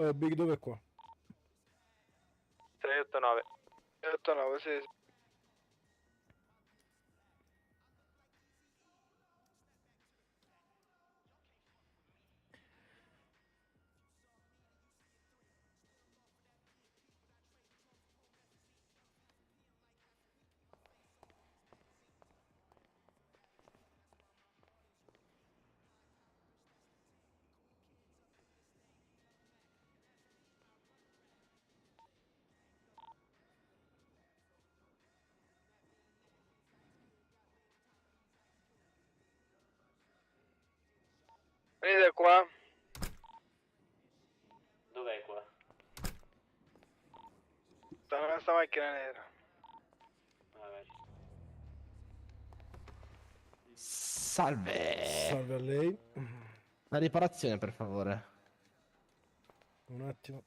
Big dove è qua? 689. 689, sì, sì. Venite qua. Dov'è qua? Sta macchina nera. Vabbè. Salve. Salve a lei. La riparazione, per favore. Un attimo.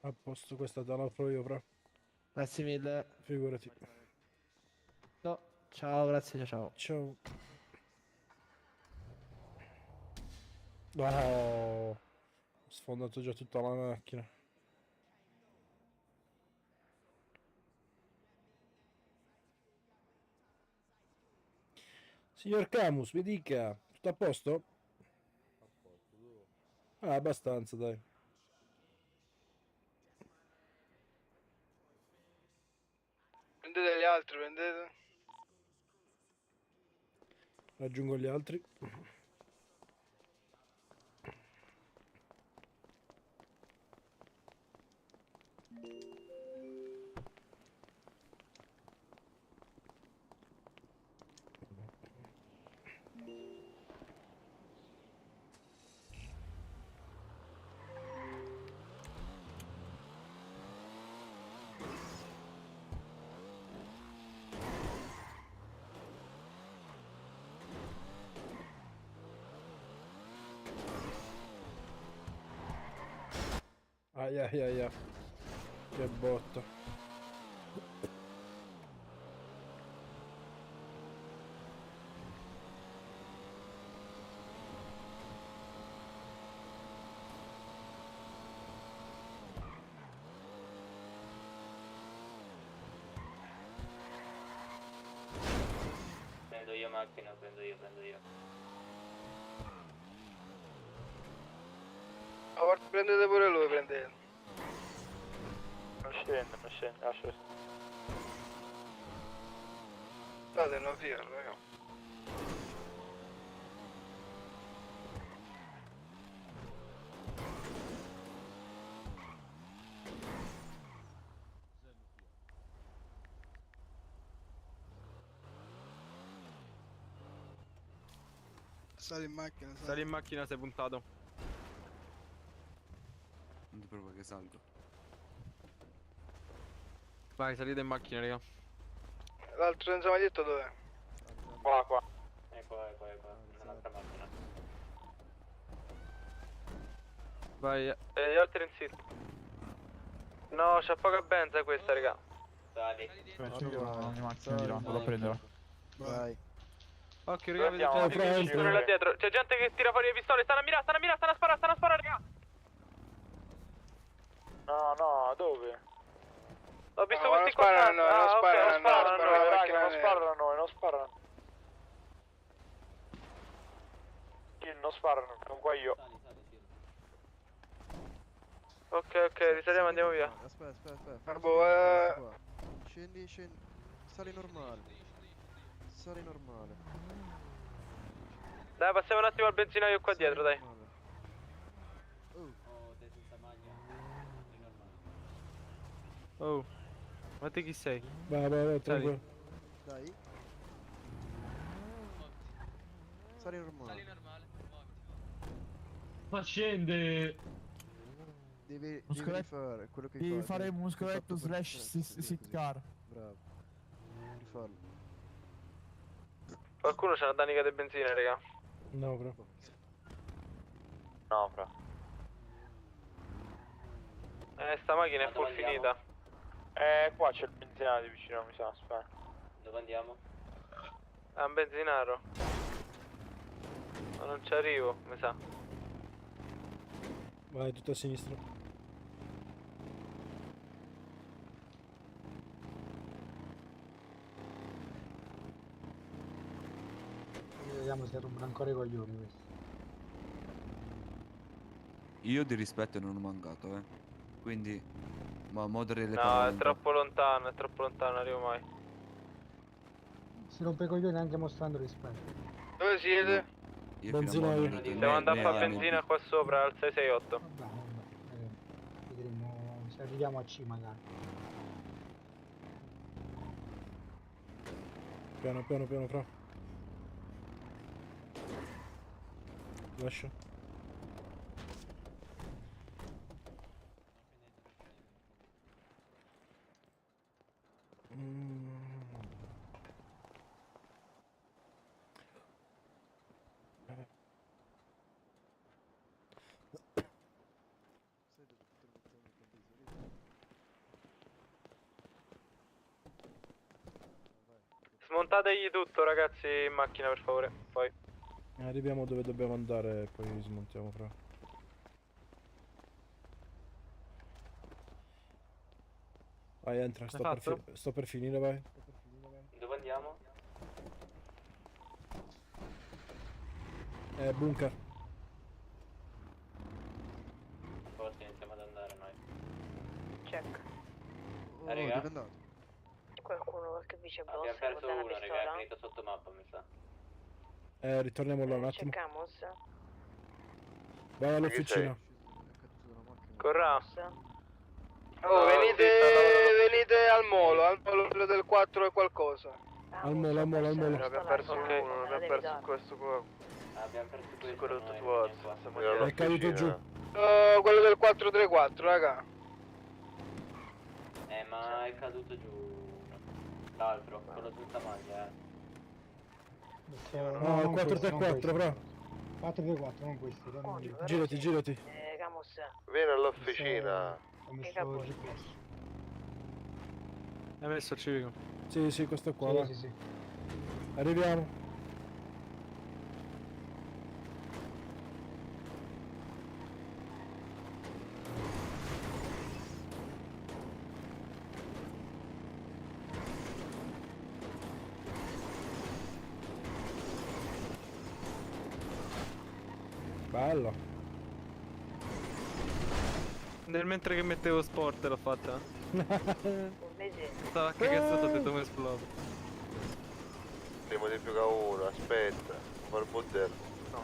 A posto, questa te la offro io, fra. Grazie mille. Figurati. No, ciao, grazie, ciao. Ciao. No, ho sfondato già tutta la macchina. Signor Camus, mi dica, tutto a posto? Ah, abbastanza, dai. Prendete gli altri, prendete. Raggiungo gli altri. Aia, aia, aia. Che botta. Prendo io macchina, prendo io. A volte prendete pure lui, prendete. Non scendo, lascio. State una fiera, raga. Sali in macchina, Sali in macchina, sei puntato. Non ti provo che salgo. Vai, salite in macchina, raga. L'altro senza maglietta dov'è? Qua. Ecco. Un'altra macchina. Vai. Gli altri in sit. No, c'ha poca benza questa, raga. Sali. Io ho una macchina di là, vado a prenderla. Vai. Occhio, raga, Andiamo, vedete fra- che ci sono là dietro. C'è gente che tira fuori le pistole, stanno a mirare, stanno a sparare, raga. No, dove? Ho visto No, questi non sparano qua. a noi, non sparano a noi, sparano a sparano noi, alla raga, macchina non nera. sparano a noi, non sparano. Chi non sparano, non qua io. Ok, risaliamo, andiamo via. Aspetta. Vabbè, Qua. Scendi. Sali normale. Dai, passiamo un attimo al benzinaio qua dietro, dai. Normale. Oh. Ma te chi sei? Vai, tranquillo. Dai. Sali normale. Ma scende! Devi Muscoletto- rifare quello che Devi fai. fare Hai muscoletto fatto per- slash così. sit car. Bravo. Rifarlo. Qualcuno c'ha una danica di benzina, raga? No, bro. No, fra. Sta macchina è full finita. Qua c'è il benzinato vicino, mi sa, aspetta. Dove andiamo? A un benzinaro. Ma non ci arrivo, mi sa. Vai, tutto a sinistra. Vediamo se rompono ancora i coglioni questi. Io di rispetto non ho mancato, eh. Quindi, ma moderi le No, parole è un po'. troppo lontano, non arrivo mai. Si rompe i coglioni anche mostrando rispetto. Dove siete? Io Benzina fino a io. morire, Devo andare a fare né- benzina qua sopra al 668. Vabbè, vedremo se arriviamo a C magari. Piano, piano, piano, fra. Lascia. Mm. Smontategli tutto, ragazzi, in macchina, per favore. Poi. Arriviamo dove dobbiamo andare e poi smontiamo, fra. Vai, entra, fatto? sto per finire, vai. Dove andiamo? Bunker. Forse iniziamo ad andare noi. Check. Oh, raga. dove è andato? Qualcuno, qualche vice boss, Abbiamo perso porta una uno, raga, è pistola? finito sotto mappa, mi sa. Ritorniamo là un attimo. Checkamos. Vai all'officina. È caduto da una macchina. Corra. Oh, venite al molo quello del 4 e qualcosa. Al molo, al molo, al molo. Abbiamo perso Ok. uno, abbiamo perso questo qua. Abbiamo perso questo. Quello tutto siamo È caduto giù. Quello del 434, raga. ma è caduto giù. L'altro, quello senza maglia, No, il 434, fra. 434, non questi. Oh, giù, Girati, girati. Ramos. Vieni all'officina. Ho messo Cavolo. il GPS. Hai messo il civico? Sì, sì, questo qua, Sì, va. sì, sì. Arriviamo. Bello. Nel mentre che mettevo sport l'ho fatta. Un mese. Stava cagazzata, ho detto come esplode. Ne modifica uno, aspetta. Fare il modello. No.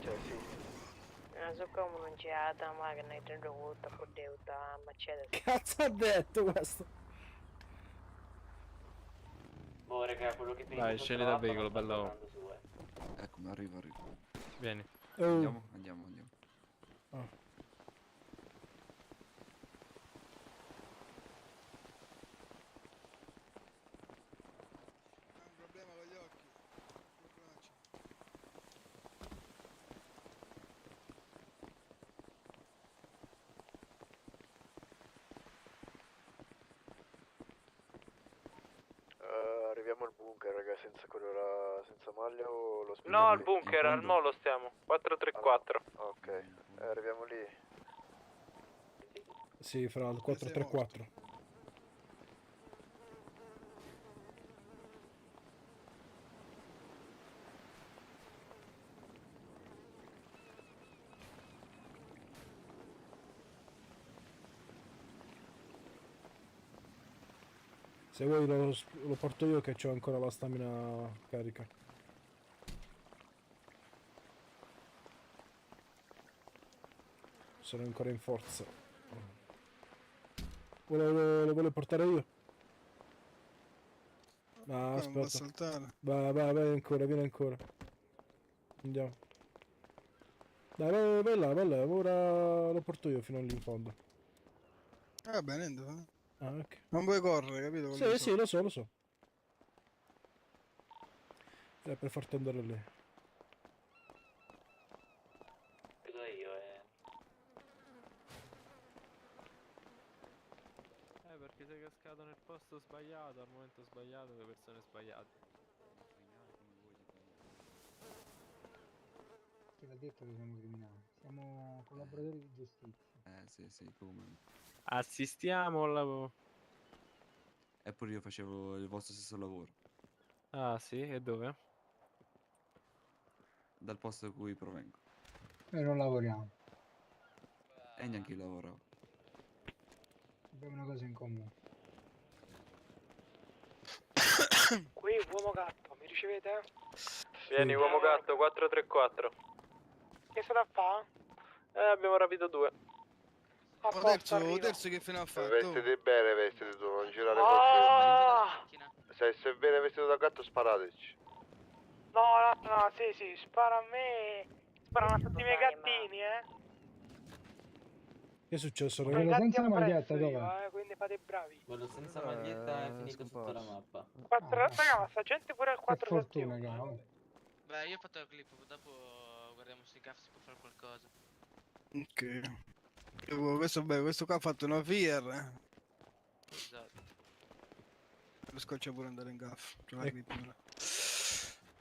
Cioè sì. So come non c'è la macchina che ti ho avuto con deuta Mercedes. Cazzo ha detto questo? Boh, raga, quello che Dai, scendi dal veicolo, bello. Ecco, arrivo. Vieni. Oh. Andiamo. Un problema con gli occhi. Arriviamo al bunker, raga, senza quello là, senza maglia o lo No, al bunker, al molo stiamo. 434. Ok, arriviamo lì. Sì, fra il 434. Se vuoi lo porto io che ho ancora la stamina carica. Sono ancora in forza. Lo voglio portare io? No, aspetta. Vai ancora, vieni ancora. Andiamo. Dai, vai là, ora lo porto io fino lì in fondo. Va bene, Ah, ok. non puoi correre, capito? Sì, sì, lo so. per farti andare lì. Perché sei cascato nel posto sbagliato, al momento sbagliato, con le persone sbagliate. Te l'ha detto che siamo criminali. Siamo collaboratori di giustizia. Sì, come. Assistiamo al lavoro. Eppure io facevo il vostro stesso lavoro. Ah sì, e dove? Dal posto da cui provengo. Noi non lavoriamo. E neanche io lavoravo. Abbiamo una cosa in comune. Qui, uomo gatto, mi ricevete? Vieni, uomo gatto, 434. Che state a fa? Abbiamo rapito 2. A posto, arrivo. che fine ha fatto? Vestiti bene, vestiti tu, non girare Ah! Se viene vestito da gatto sparateci. No, sì, spara a me. Sparano a tutti i miei gattini, Che è successo, Quello ragazzi? senza la maglietta dove? quindi fate bravi. Quello senza maglietta è finito sotto la mappa. Raga, ma sta gente pure al Che 4 fortuna che ha. Oh. Beh, io ho fatto la clip, dopo guardiamo se gaff si può fare qualcosa. Ok. Questo qua ha fatto una FIR. Esatto. Lo scoccia pure andare in gaff. C'è la Ecco. clip, ora.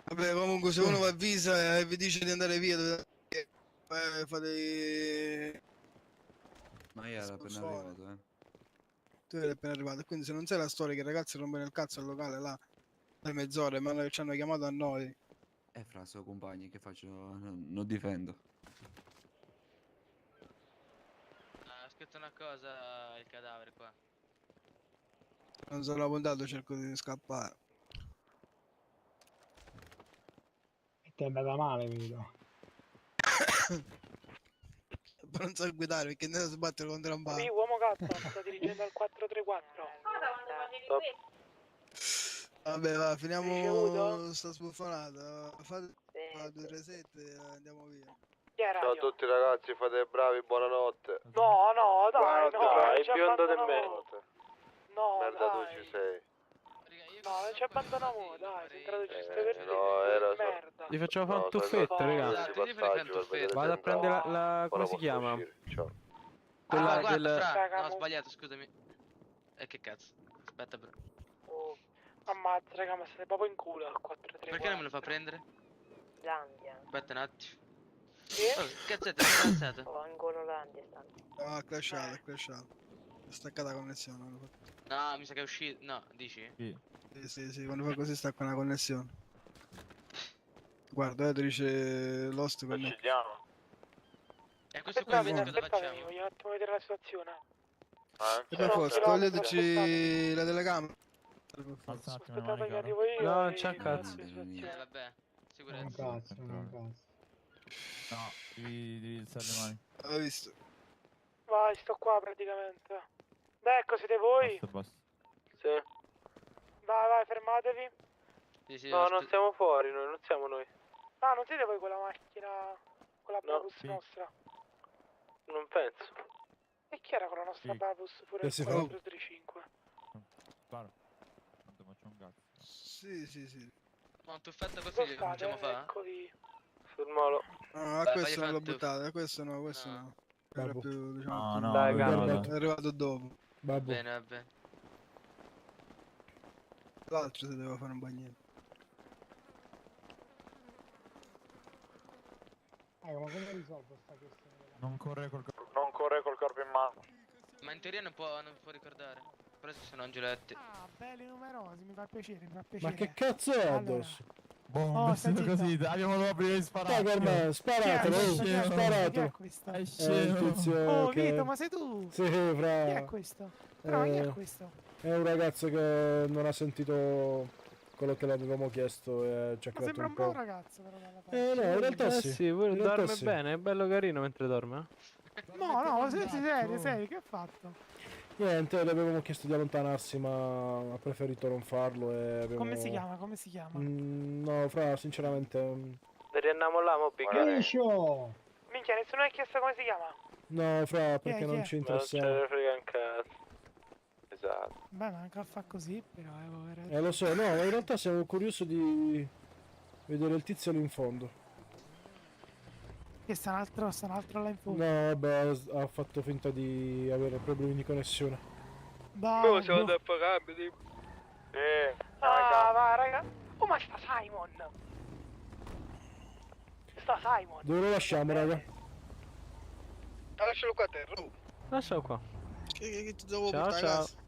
Vabbè, comunque se uno vi avvisa e vi dice di andare via, fate... Ma io ero appena Sponsor. arrivato, Tu eri appena arrivato, quindi se non sai la storia che i ragazzi rompono il cazzo al locale là da mezz'ora, ma ci hanno chiamato a noi. Fra suoi compagni che faccio? Non difendo. Ha scritto una cosa il cadavere qua. Non sono puntato, cerco di scappare. E ti è andata male, vedo. Ma non so guidare perché ne si battere contro un bar. Qui, uomo gatto, sto dirigendo al 434. Vabbè, va, finiamo Ricevuto? sta sbuffonata. Fate Sì. 2 resette e andiamo via. Chi era? Ciao a tutti ragazzi, fate bravi, buonanotte. No, Dai, dai, no, il biondo di me. No, Merda tu ci sei. No, non ci abbandoniamo, dai, sei entrato giusto per dire. no, era so- merda. Gli facciamo fare un No, tuffetto, sono raga. andato Esatto, di io farei passaggio tanto per vedere Vado a se prendere entrava. la Ora come si posso chiama? uscire, ciao. Quella guarda, del... Fra, no, ho sbagliato, scusami. Che cazzo? Aspetta, bro. Oh, ammazza, raga, ma state proprio in culo al 434. Perché non me lo fa prendere? Landia. Aspetta un attimo. Sì? Oh, cazzetta, sei alzato. Oh, ancora Landia sta. No, è crashato, è crashato. È staccata la connessione. quando fa- No, mi sa che è uscito. No, dici? Sì, quando fa così stacca una connessione. Guarda, ti dice Lost con me. E a questo punto Aspettatemi, cosa facciamo? voglio un attimo vedere la situazione. Eh? E per forza, toglieteci la telecamera. Per Alza forza. un attimo le Aspettate mani, che caro. arrivo io. No, e non c'ha vi cazzo. faccio la situazione. Vabbè, Un sicurezza. cazzo, un cazzo. No, devi alzare le mani. Ho visto. Vai, sto qua praticamente. Ecco, siete voi? Basta, basta. Sì. Vai, fermatevi. Sì, sì, No, non siamo fuori noi, non siamo noi. Ah, non siete voi quella macchina, quella No. Brabus Sì. nostra? Non penso. E chi era quella nostra Sì. Brabus pure Che il si fa? 435? Sparo. Tanto faccio un cazzo. Sì. Ma un tuffetto così Dove li state? cominciamo a fare? Eccoli. Sul molo. No, a Dai, questo fagli non l'ho fare il buttato, a questo no, questo No. no. Era Babbo. più, diciamo, No, più- no, Dai, guarda. è arrivato dopo. Va Babbo. bene, va bene. L'altro si doveva fare un bagnetto. Ma come risolvo sta questione? Non corre col Non corre col corpo in mano. Ma in teoria non può ricordare. Però ci sono angioletti. Ah, belli numerosi, mi fa piacere, mi fa Ma piacere. che cazzo è Allora. addosso? Boom, Oh, vestito stai così, zitto. abbiamo proprio di sparare. Dai, ormai, sparatelo, questo? Chi è sparatelo. questo? È È il scemo. tizio Oh, che... Vito, ma sei tu? Sì, Chi è fra... questo? Però chi è Eh, questo? È un ragazzo che non ha sentito quello che l'avevamo chiesto e ci ha Ma creato sembra un un bravo po'. ragazzo però dalla faccia. No, in realtà Eh sì. sì, pure In realtà dorme sì. bene, è bello carino mentre dorme. No, serio, che ha fatto? Niente, le avevamo chiesto di allontanarsi, ma ha preferito non farlo e abbiamo... Come si chiama? Come si chiama? No, fra, sinceramente... Riandiamo là, Moby. Crescio! Minchia, nessuno ha chiesto come si chiama? No, fra, perché chi non è? ci Ma non ce interessa. ne frega un cazzo. Esatto. Beh, ma anche a fa così, però, Lo so, no, in realtà siamo curiosi Vedere il tizio lì in fondo. Che sta un altro là in fondo. No, vabbè, ha fatto finta di avere problemi di connessione. Dai, siamo da pagabili. va, raga. Oh, ma sta Simon. Sta Simon. Dove lo lasciamo, raga? Lascialo qua a terra. Oh, Lascialo qua. Che ti devo Ciao, portare a ciao. casa?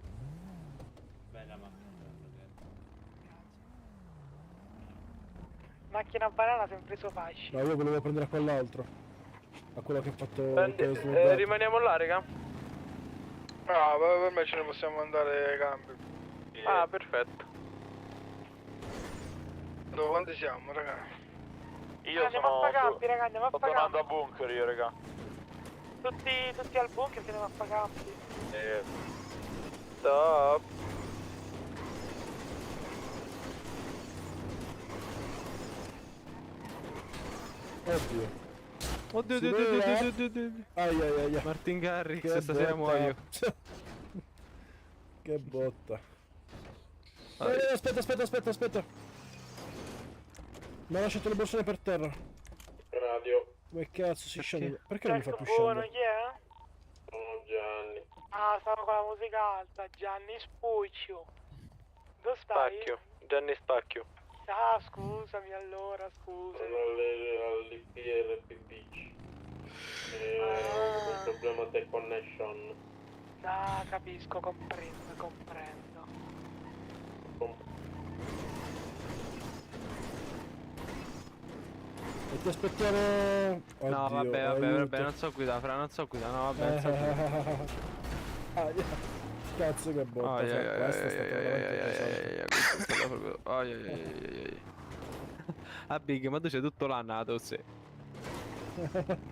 Macchina banana sempre so fasci. No, io volevo prendere a quell'altro. A quello che ha fatto... che ha snobbato. Rimaniamo là, raga. No, per me ce ne possiamo andare ai campi. Ah, perfetto. Dove quanti siamo, raga? Andiamo a Pagampi, raga, andiamo a Pagampi. bunker io, raga. Tutti al bunker che andiamo a Pagampi. Stop. Oddio. Oddio, Si oddio, vede? oddio, oddio, oddio. Ai ai ai ai. Martin Garrix, Che stasera botta. muoio. Che botta. Ah, Aspetta. Mi ha lasciato le borsone per terra. Radio. Come cazzo si Perché? scende? Perché non mi fa più Buono, scendere? chi è? Sono Gianni. Ah, stavo con la musica alta, Gianni Spuccio. Dove stai? Spacchio. Gianni Spacchio. Ah, scusami allora, scusami. all'IPRP Beach. Ah. Problema del connection. Ah, capisco, comprendo. E ti aspettiamo... Oddio, No, vabbè, aiuto. non so guidare, Fra, non so guidare, no, vabbè, non so guidare. Cazzo che botta, Ai, fra, ai, questa è ai, stata ai, veramente ai, pesante. ai, ai, questa è stata proprio... Ai, ai, ai, ai. Ah, Big, ma tu c'è tutto l'anno la tosse.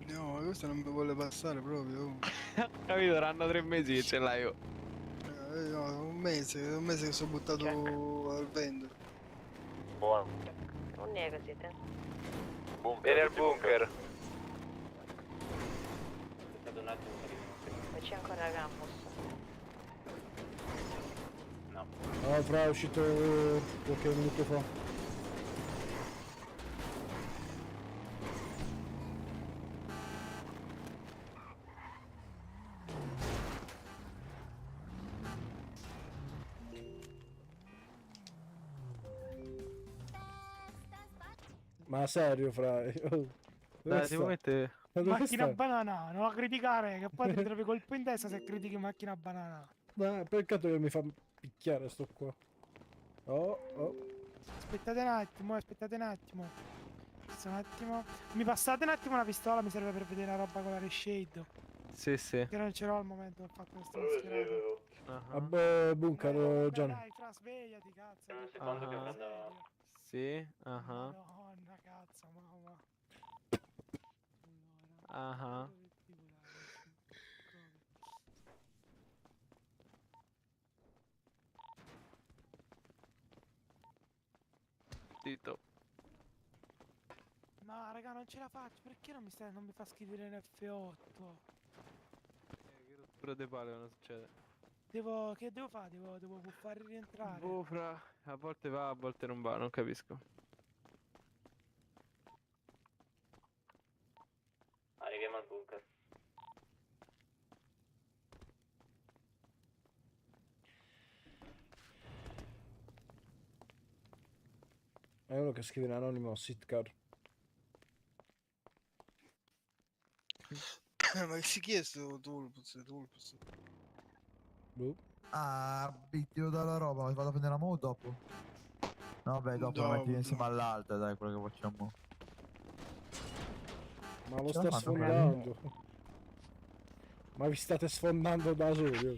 No, questo non mi vuole passare proprio. Oh. Capito, saranno 3 mesi che ce l'hai io. No, un mese che sono buttato al vento. Non è così, te. Vieni al bunker. Ma c'è ancora Campus. No, fra, è uscito qualche minuto fa. Ma serio, fra? Oh, dove Dai, sta? devo mettere... Ma dove Macchina sta? banana, non la criticare, che poi ti trovi colpo in testa se critichi macchina banana. Ma peccato che mi fa picchiare sto qua. Oh. Aspettate un attimo. Aspetta un attimo. Mi passate un attimo una pistola, mi serve per vedere una roba con la reshade. Sì, sì. Che non ce l'ho al momento, ho fatto questo mascherato. Ah, A bunker, Vabbè, Gianni. dai, fra, svegliati, cazzo. che secondo che fai? prenda- Sì, Madonna, cazzo, mamma. Ah. Zitto. No, raga, non ce la faccio. Perché non mi fa scrivere in F8? Che rottura de palle non succede. Che devo fare? Devo far rientrare. Boh, fra, a volte va, a volte non va, non capisco. Arriviamo al bunker. È uno che scrive in anonimo Sitcar. Ma che si chiesto Tulpus? Boh. Ah, bittio dalla roba, vado a prendere la moto dopo. No, beh, dopo la Dopo, metti insieme dopo. all'altra, dai, quello che facciamo. Ma lo Ce sta la fanno, sfondando. Ma vi state sfondando da soli. Oh.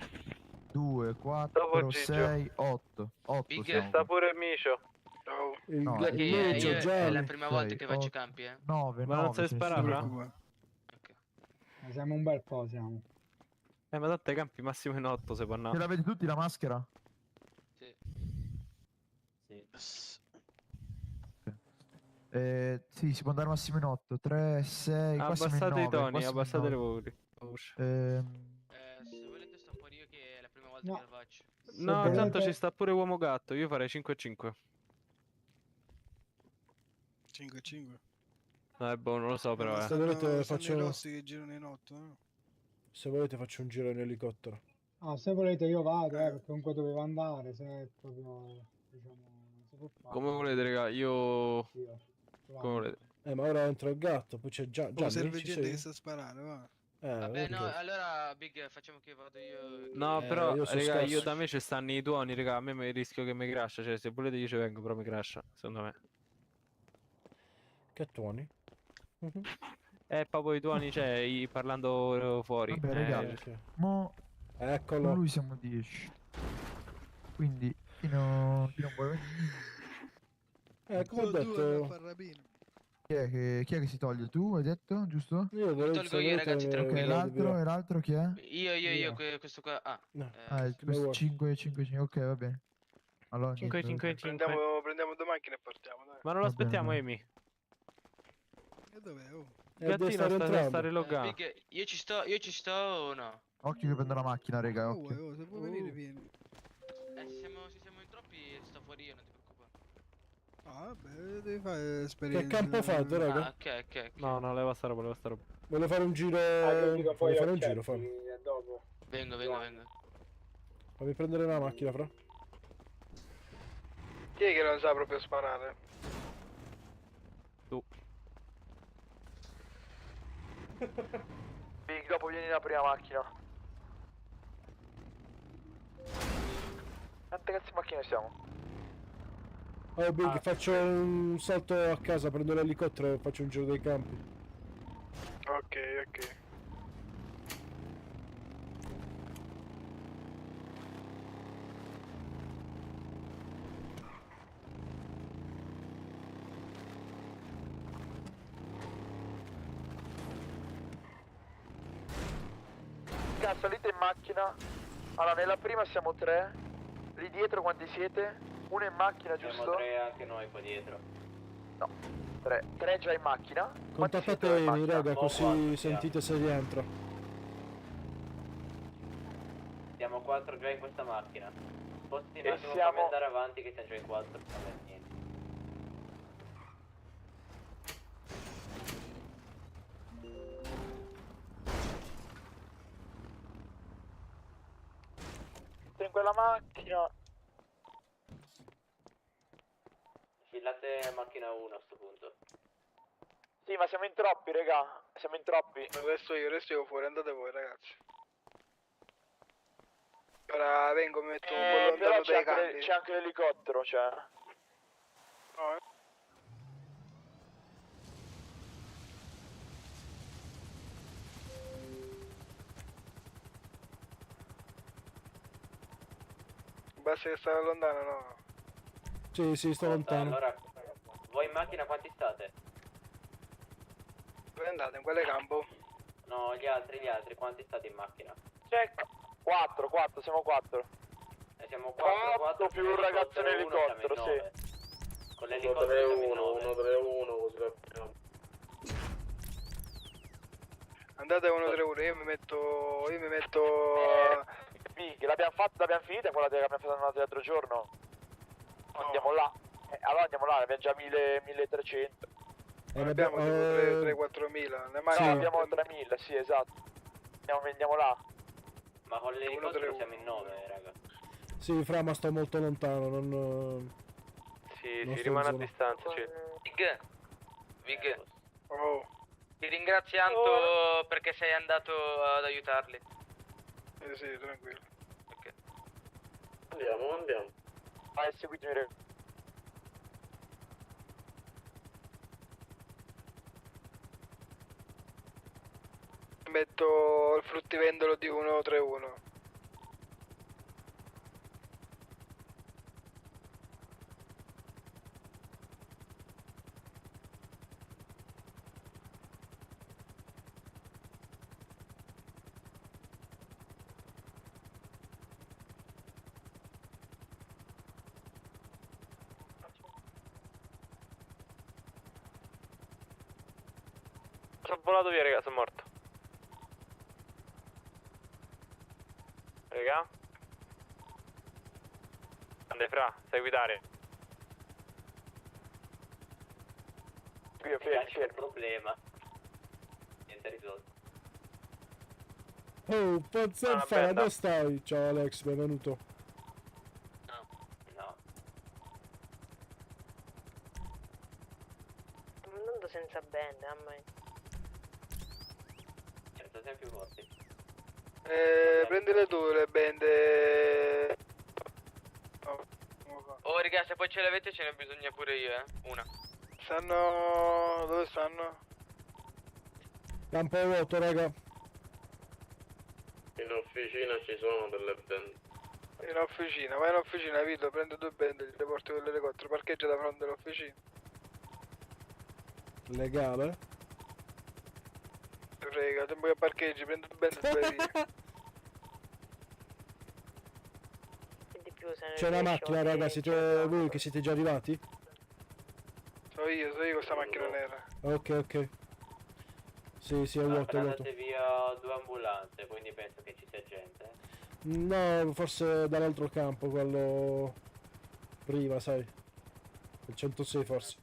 2, 4, Dopo Gigio. 6, 8. 8 Big, siamo. Sta pure Micio. Ciao. Il No, ga- Perché il Micio, è la Gianni. prima volta sei, che faccio i otto. campi, eh. 9, Ma non sai sparare, Non fra? preoccupare. Ok. Ma siamo un bel po', siamo. Ma tanto ai campi massimo in 8 se può Ce andare. l'avete tutti la maschera? Sì. Sì, si può andare massimo in 8. 3, 6, qua siamo in Abbassate 9. i toni, abbassate le voci. Se volete sto fuori io che è la prima volta No. che lo faccio. No, volete- tanto ci sta pure uomo gatto, io farei 5 e 5. 5-5. Boh, non lo so però, Se volete Stanno faccio i rossi che girano in 8, eh? Se volete faccio un giro in elicottero. Ah, se volete io vado, perché comunque dovevo andare, se proprio, diciamo, non si può fare. Come volete, raga, io... Sì, io. Come volete. Ma ora entra il gatto, poi c'è Oh, Gianni, serve ci gente sei? che sa sparare, va. Vabbè, no, perché? allora Big, facciamo che vado io. No, che- però, io sono raga, io scarso. da me ci stanno i tuoni, raga, a me mi rischio che mi crasha, cioè, se volete io ci vengo, però mi crasha, secondo me. Che tuoni? Proprio i tuoni, cioè, parlando fuori. Vabbè, raga, Ok. mo con Eccolo. lui siamo 10. Quindi, chi non vuole venire? Come ho detto, Chi è che si toglie? Tu hai detto, giusto? io tolgo io, ragazzi, Ok, tranquilli. l'altro chi è? Io, questo qua. Ah, No. Questo 5, 5, 5, ok, va bene. Allora, 5, niente, 5, 5. Prendiamo due macchine e partiamo, dai. Ma non Va l'aspettiamo, bene. Amy. E dov'è? Oh. deve Gattino stare sta entrando. riloggando. Big, io ci sto o no? Occhio che prendo la macchina, raga, Oh, occhio. se puoi venire, vieni. Se siamo in troppi, sto fuori io, non ti preoccupare. Ah, vabbè, devi fare esperienza. Che campo fate, raga? Ah, ok. No, no, leva sta roba, leva sta roba. Voglio fare un giro. Voglio fare un giro, fammi. Dopo. Vengo. Fammi prendere la macchina, fra. Chi è che non sa proprio sparare? Tu. Big, dopo vieni la prima macchina. Quante cazzo di macchine siamo? Oh, Big, faccio un salto a casa, prendo l'elicottero e faccio un giro dei campi. Ok. Salite in macchina. Allora, nella prima siamo 3. Lì dietro quanti siete? Uno in macchina, giusto? Siamo 3 anche noi qua dietro. No, 3. 3 già in macchina. Quanti siete in Contattatemi, macchina? raga, così 4 sentite se rientro. Siamo 4 già in questa macchina. Posti un E attimo siamo- fammi andare avanti che siamo già in 4. Vabbè, niente. in quella macchina. Fillate macchina 1 a sto punto. Sì, ma siamo in troppi, raga. Siamo in troppi. Resto io fuori, andate voi, ragazzi. Ora vengo, mi metto un po' lontano dai campi. C'è anche l'elicottero, cioè. No, Basta che stai lontano, no? Sì, sto lontano. Allora, voi in macchina quanti state? Dove andate? In quale campo? No, gli altri, quanti state in macchina? Check. 4, siamo 4. Siamo 4 più un ragazzo in elicottero, sì. Con l'elicottero siamo in 9. 1-3-1, così capiamo. Andate 1-3-1, io mi metto... Big, l'abbiamo finita quella che abbiamo fatto l'altro giorno? Andiamo là. Allora andiamo là, abbiamo già 1300. Abbiamo 3-4 mila. No, abbiamo 3000, sì, esatto. Andiamo là. Ma con l'elicottero siamo in 9, raga. Sì, fra, ma sto molto lontano, non... Sì, non si sto rimane a in zona. distanza, cioè. Big, Oh, ti ringraziando perché sei andato ad aiutarli. sì, tranquillo. Ok. Andiamo. Vai, seguitemi. Metto il fruttivendolo di 1-3-1. Sono volato via, raga, sono morto. Raga? Ande fra, sai guidare. Fermi. il problema. Niente risolto. Oh, Pozzanfara, dove stai? Ciao Alex, benvenuto. No. Un mondo senza band, a me. Certo, sempre forti. Prendile tu le bende. Oh, raga, se poi ce l'avete ce ne bisogna pure io, Una. Stanno... dove stanno? Campo vuoto, raga. In officina ci sono delle bende. In officina, vai in officina, Vito, prende 2 bende, le porti con l'elicottero, parcheggia da fronte all'officina. Legale? Frega, tempo che parcheggi, prendi 2 bende e vai via. Di più se ne C'è una riesce, macchina, ok, raga, siete voi che siete già arrivati? So io con sta macchina nera. Ok, ok. Sì, è vuoto, è vuoto. via 2 ambulanze, quindi penso che ci sia gente. No, forse dall'altro campo, quello prima, sai. Il 106 forse.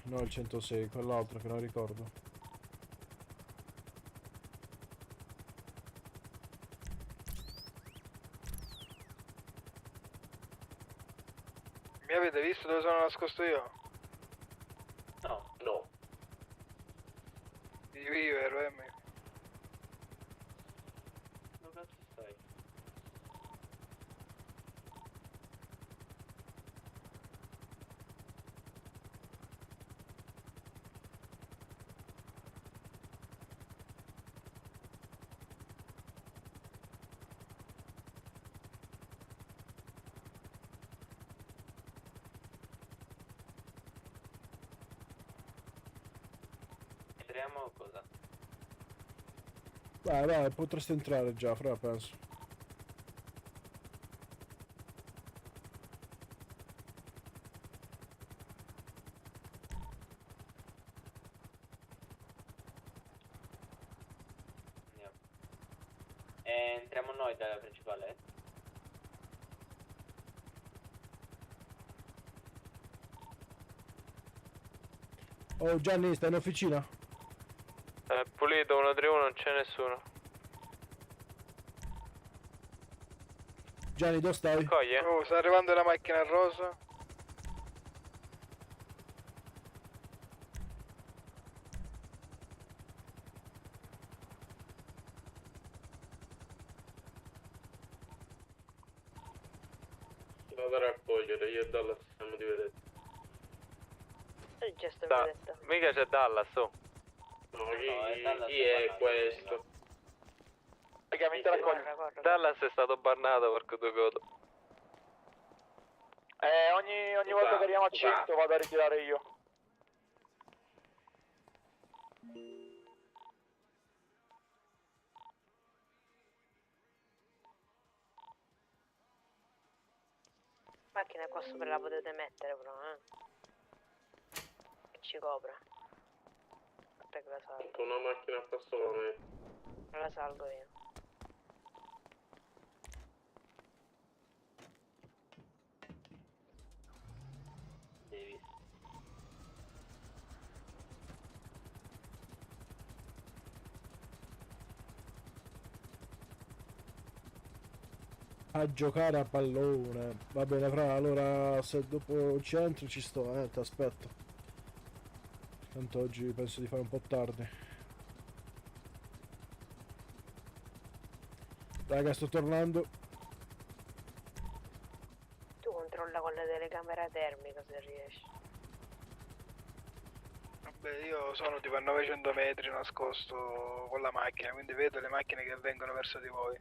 No, il 106, quell'altro che non ricordo. Mi avete visto dove sono nascosto io? No. Io ero me. Dove cazzo stai? Entriamo o cosa? Vai, potreste entrare già, fra, penso. Andiamo. Entriamo noi dalla principale? Oh, Gianni, stai in officina? Pulito, 131, non c'è nessuno. Gianni, dove stai? Coglie? Oh, sta arrivando la macchina rosa. Vado a raccogliere, io e Dallas siamo di vedere. Il gesto mi ha detto. Mica c'è Dallas, oh. No, chi è questo? Praticamente raccogli. Corre. Dallas è stato bannato per due godo. Ogni volta che arriviamo a 100 vado a ritirare io. Macchina qua sopra la potete mettere però, Che ci copra. Aspetta che la salgo. Una macchina qua sopra me. Non la salgo io. Devi. A giocare a pallone. Va bene, fra, allora se dopo ci entri ci sto, ti aspetto. Tanto oggi penso di fare un po' tardi. Raga, sto tornando. Tu controlla con la telecamera termica se riesci. Vabbè, io sono tipo a 900 metri nascosto con la macchina, quindi vedo le macchine che vengono verso di voi.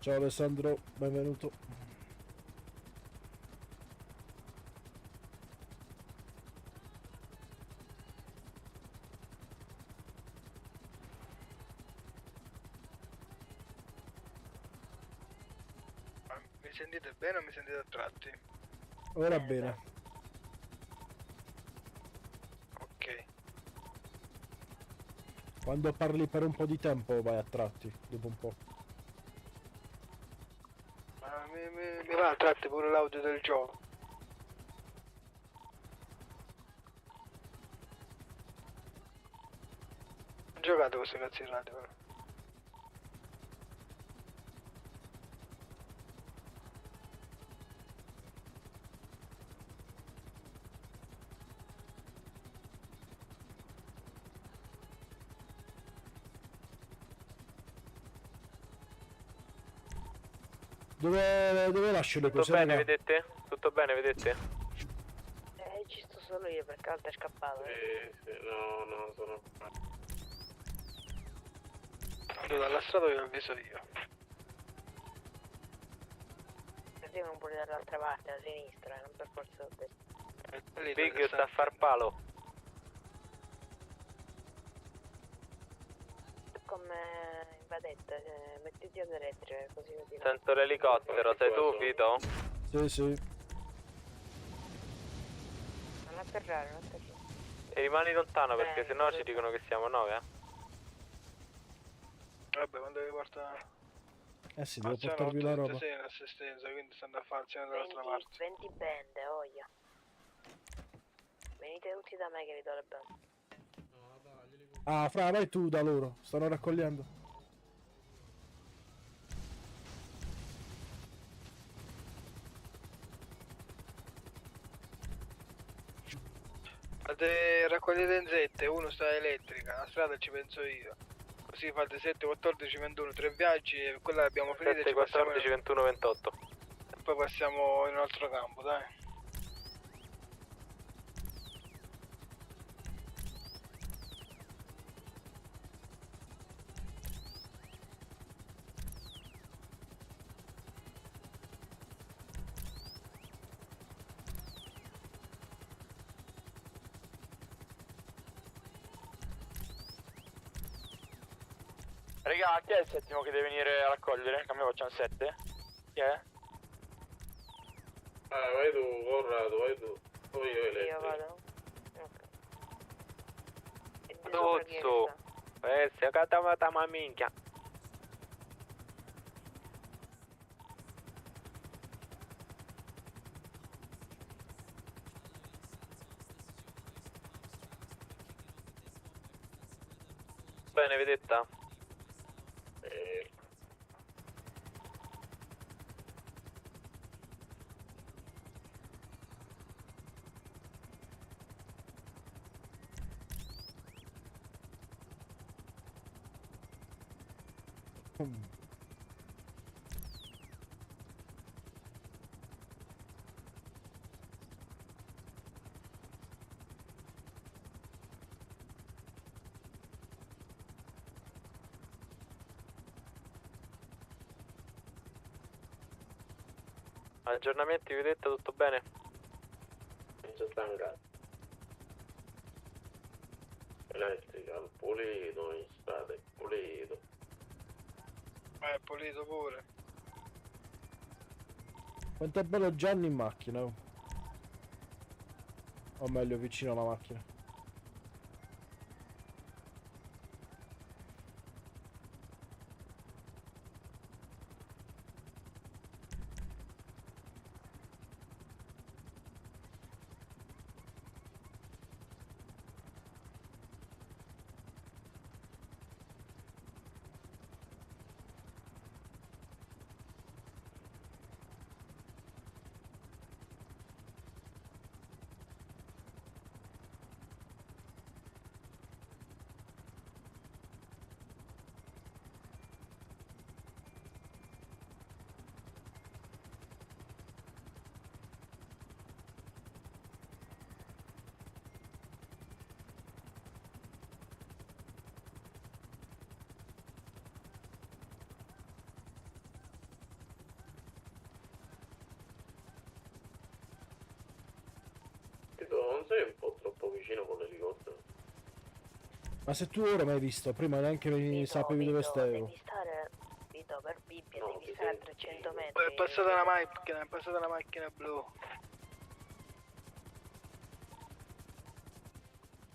Ciao Alessandro, benvenuto. Mi sentite bene o mi sentite a tratti? Ora bene. Ok. Quando parli per un po' di tempo vai a tratti, dopo un po'. Ma mi va a tratti pure l'audio del gioco. Giocate queste cazzo di radio però. Dove lascio le Tutto cose? bene, raga? vedete? Tutto bene, vedete? Ci sto solo io perché l'altro è scappato. No, sono... Allora, dalla strada vi avviso io. Arrivano pure dall'altra parte, a sinistra, non per forza da destra. Big sta a far palo. Come invadette, mettiti ad elettrica così vedi. Sento l'elicottero, sei tu, Vito? Sì, sì. Non atterrare, non atterrare. E rimani lontano perché sennò ci dicono che siamo 9. Vabbè, quando vi porta... Eh sì, devo portarvi la roba. Sì, in assistenza, quindi stanno a farsi dall'altra parte. 20 bende, oia. Venite tutti da me che vi do le bende. Ah, fra, vai tu da loro, stanno raccogliendo. Fate raccogliete in zette, uno sta elettrica, la strada ci penso io. Così fate 7, 14, 21, 3 viaggi e quella l'abbiamo finita. 7, 14, 21, 28. E poi passiamo in un altro campo, dai. Raga, chi è il settimo che deve venire a raccogliere? Che a me facciamo 7? Chi è? Vai tu, Corrado, vai tu. Poi io Io elettrico. vado. Ok. Dozzo! Si catavata ma minchia. Bene, vedetta? Aggiornamenti, vedetta, tutto bene? Non c'è stancato. Elettrica, pulito, in strada, pulito. È pulito pure. Quanto è bello Gianni in macchina, oh. O meglio, vicino alla macchina. Non sei un po' troppo vicino con l'elicottero? Ma se tu ora mi hai visto, prima neanche mi sapevi dove stavo. Devi stare, Vito, per Bibbia, devi Sì, Sarà 300 È metri. passata la macchina blu.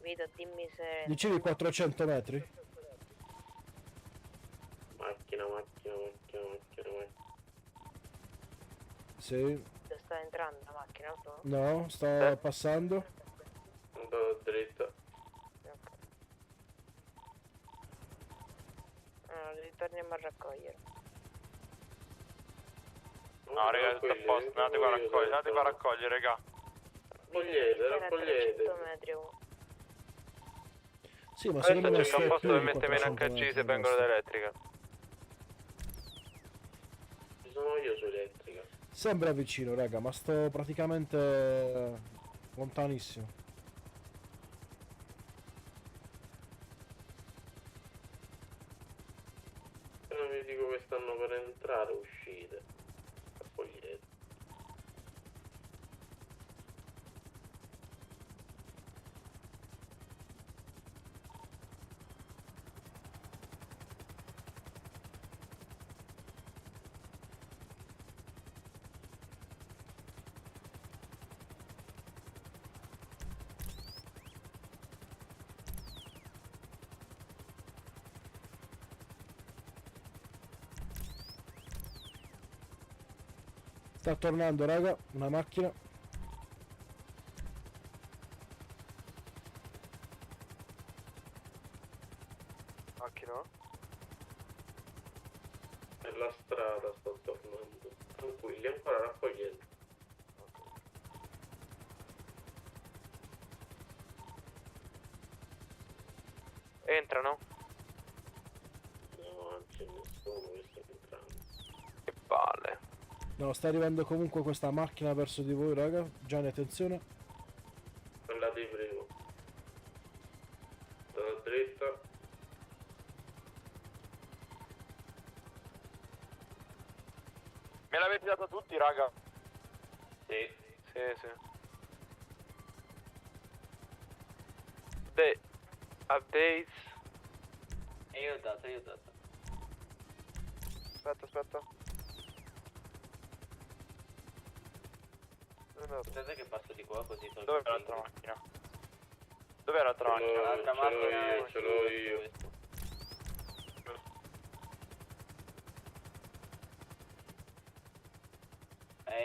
Vito, dimmi se... Dicevi 400 metri? Macchina. Sì. Sta entrando la macchina o tu? No, sta passando. Andato dritto. Ritorniamo a raccogliere. No, raga, tutto a posto, andate qua a raccogliere, raga. Raccogliete. 300 metri. Sì, ma secondo me Adesso c'è un sta posto più dove di mettere in 400 HG se metri, vengono basta. d'elettrica. Ci sono io su elettrica. Sembra vicino, raga, ma sto praticamente lontanissimo. Non vi dico che stanno per entrare, uscite. Raccogliete. Sta tornando, raga, una macchina. Macchina? Nella strada sto tornando. Tranquilli, ancora raccogliendo. Entrano? No, non c'è nessuno che sta entrando. Che palle. No, sta arrivando comunque questa macchina verso di voi, raga. Gianni, attenzione. Quella di prima. Andata dritta. Me l'avete dato tutti, raga? Sì. Sì. Updates. E io ho dato. Aspetta. Aspetta che passo di qua così tolgo. Dov'è l'altra macchina? Dov'è l'altra macchina? L'altra macchina ce l'ho io.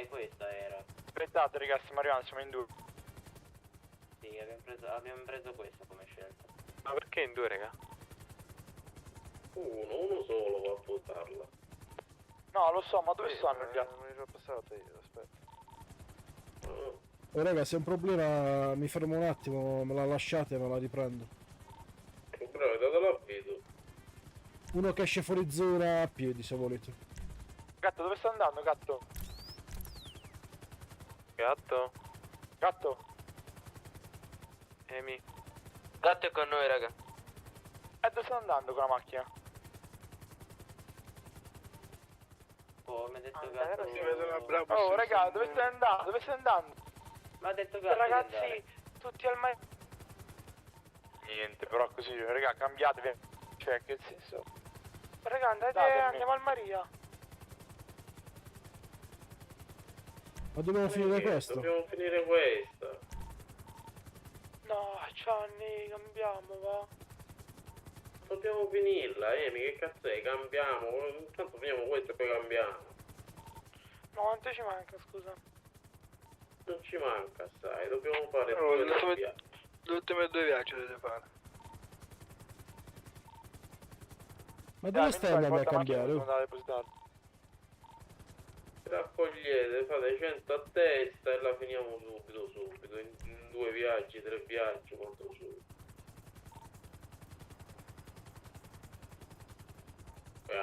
Questa era. Aspettate, ragazzi, stiamo arrivando, siamo in due. Sì, abbiamo preso questa come scelta. Ma perché in due, raga? Uno solo va a votarla. No, lo so, ma dove stanno già? Non mi sono passato io, aspetta. Oh, raga, se è un problema mi fermo un attimo, me la lasciate e me la riprendo. Il problema è dato l'avviso. Uno che esce fuori zona a piedi, se volete. Gatto, dove sta andando, gatto? Gatto? Emi. Gatto è con noi, raga. Dove sta andando con la macchina? Oh, mi ha detto gatto. gatto. Si vede una brava. Oh, raga, dove stai andando? Dove stai andando? Ma ha detto gatto. Ragazzi, tutti al mai... Niente, però così, raga, cambiatevi. Cioè, che senso? Raga, andate, andiamo al Maria. Ma dobbiamo finire questo? Dobbiamo finire questa. No, Gianni, cambiamo, va. Dobbiamo finirla, Emi, che cazzo è? Cambiamo. Intanto finiamo questo e poi cambiamo. No, quanto ci manca, scusa? Non ci manca, sai, dobbiamo fare No, due le viaggi. ultime due viaggi dovete fare. Ma dove stai andando a cambiare? Raccogliete, fate 100 a testa e la finiamo subito. In due viaggi, tre viaggi, quanto su.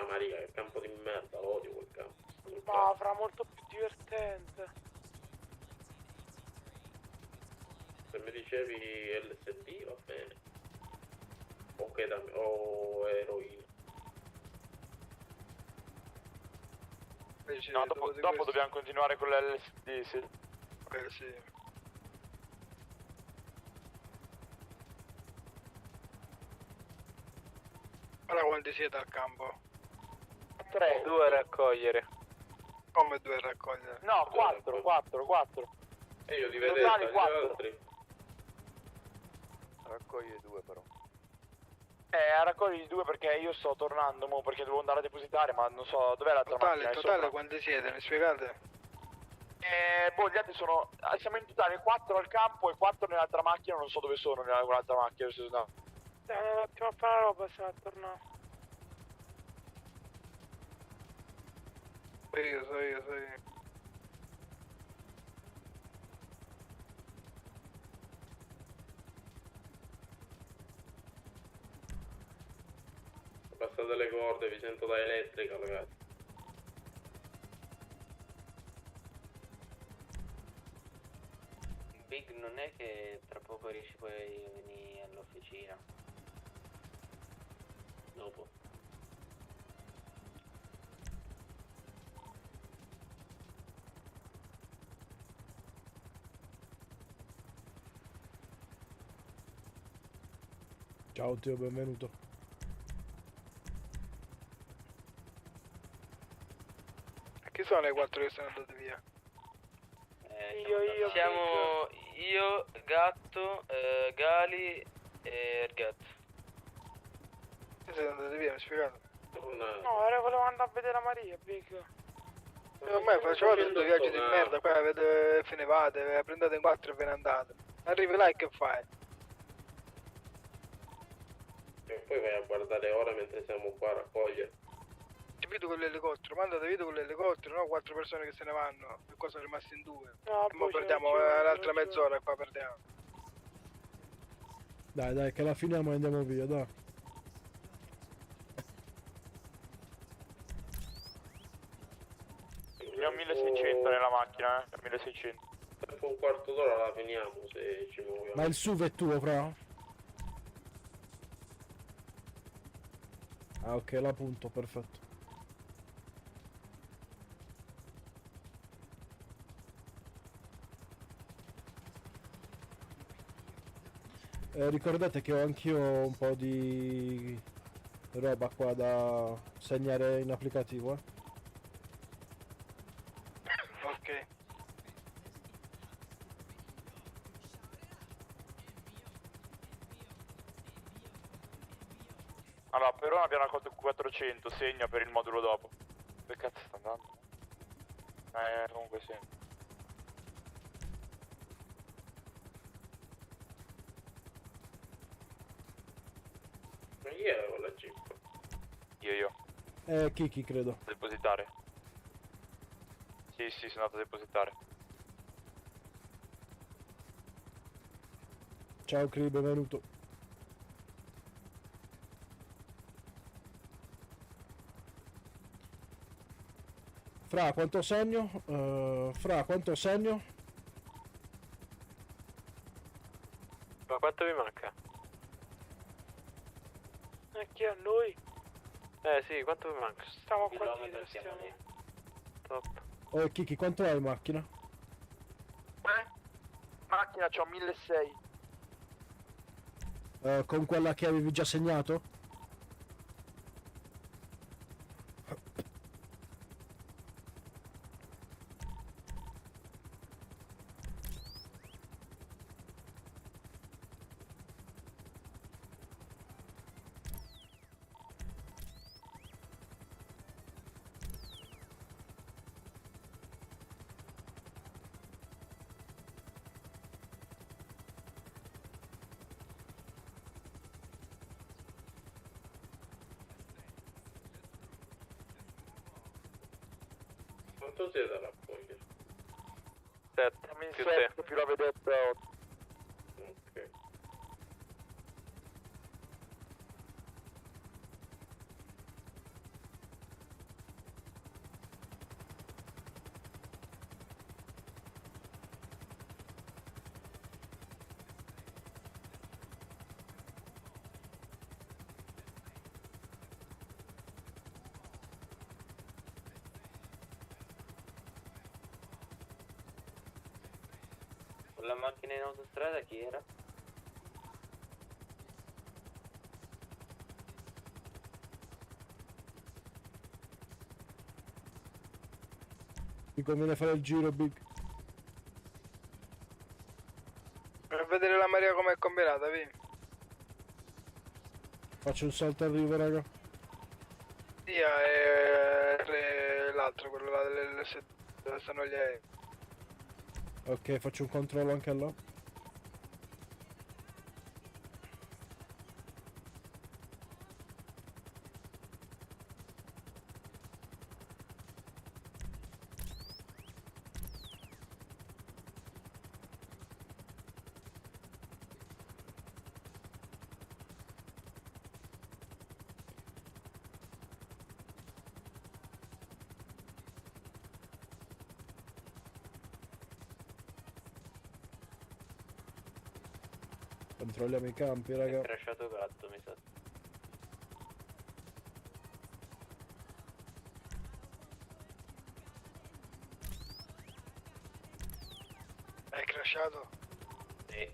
Maria, che campo di merda, lo odio quel campo. Ma avrà molto più divertente. Se mi dicevi LSD va bene. O eroina. Invece, No, dopo questo- dobbiamo continuare con l'LSD, sì. Sì. Guarda quanti siete al campo. 3. 2 a raccogliere. Come 2 a raccogliere? No, 4. E io di Totali 4. Raccoglie 2 però. Raccogli 2 perché io sto tornando, mo, perché devo andare a depositare, ma non so dov'è l'altra macchina. Totale quanti siete? Mi spiegate? Gli altri sono. Siamo in totale 4 al campo e 4 nell'altra macchina, non so dove sono nell'altra macchina. No. Dai, un attimo a fare la roba, se va a tornare. So io. Passate le corde, vi sento da elettrica, ragazzi. Big, non è che tra poco riesci poi a venire all'officina? Dopo. Ciao Teo, benvenuto. Chi sono i 4 che sono andati via? Io. Siamo io, Gatto, Gali e Ergat. Chi siete andati via? Mi spiegate? No, ora volevo andare a vedere la Maria, Big. Ormai facevate tutti viaggi di merda, qua finivate, prendete in 4 e ve ne andate. Arrivi là e che fai? E poi vai a guardare ora mentre siamo qua a raccogliere. Ti vedo con l'elicottero, mandate video con l'elicottero, no? 4 persone che se ne vanno, e qua sono rimasti in 2. No, E mo perdiamo un'altra mezz'ora e qua perdiamo. Dai, che la finiamo e andiamo via, dai. Ne ho 1600 nella macchina, 1600. Dopo un quarto d'ora la finiamo se ci muoviamo. Ma il SUV è tuo, fra? Ah, ok, la punto, perfetto. Ricordate che ho anch'io un po' di roba qua da segnare in applicativo, Ok. Allora, per ora abbiamo raccolto 400, segno per il modulo dopo. Dove cazzo sta andando? Comunque sì. Ma io ero la jeep. Io. Kiki, credo. Depositare. Sì, sono andato a depositare. Ciao Cri, benvenuto. Fra, quanto segno? Fra, quanto segno? Ma quanto vi manca? Chi a noi? Sì, quanto vi manca? Stiamo qua Chilometro dietro, siamo lì. Top. Oh, Kiki, quanto hai in macchina? Macchina c'ho 1600. Con quella che avevi già segnato? Quanto siete da raccogliere? 7 più te. Più la vedetta 8. Ok. La macchina in autostrada chi era? Ti conviene fare il giro, Big. Per vedere la Maria com'è combinata, vi. Faccio un salto arrivo, raga. Via e l'altro, quello là dell'S dove stanno gli aerei. Ok, faccio un controllo anche là. Controlliamo i campi, raga. È crashato gatto, mi sa. È crashato? Sì.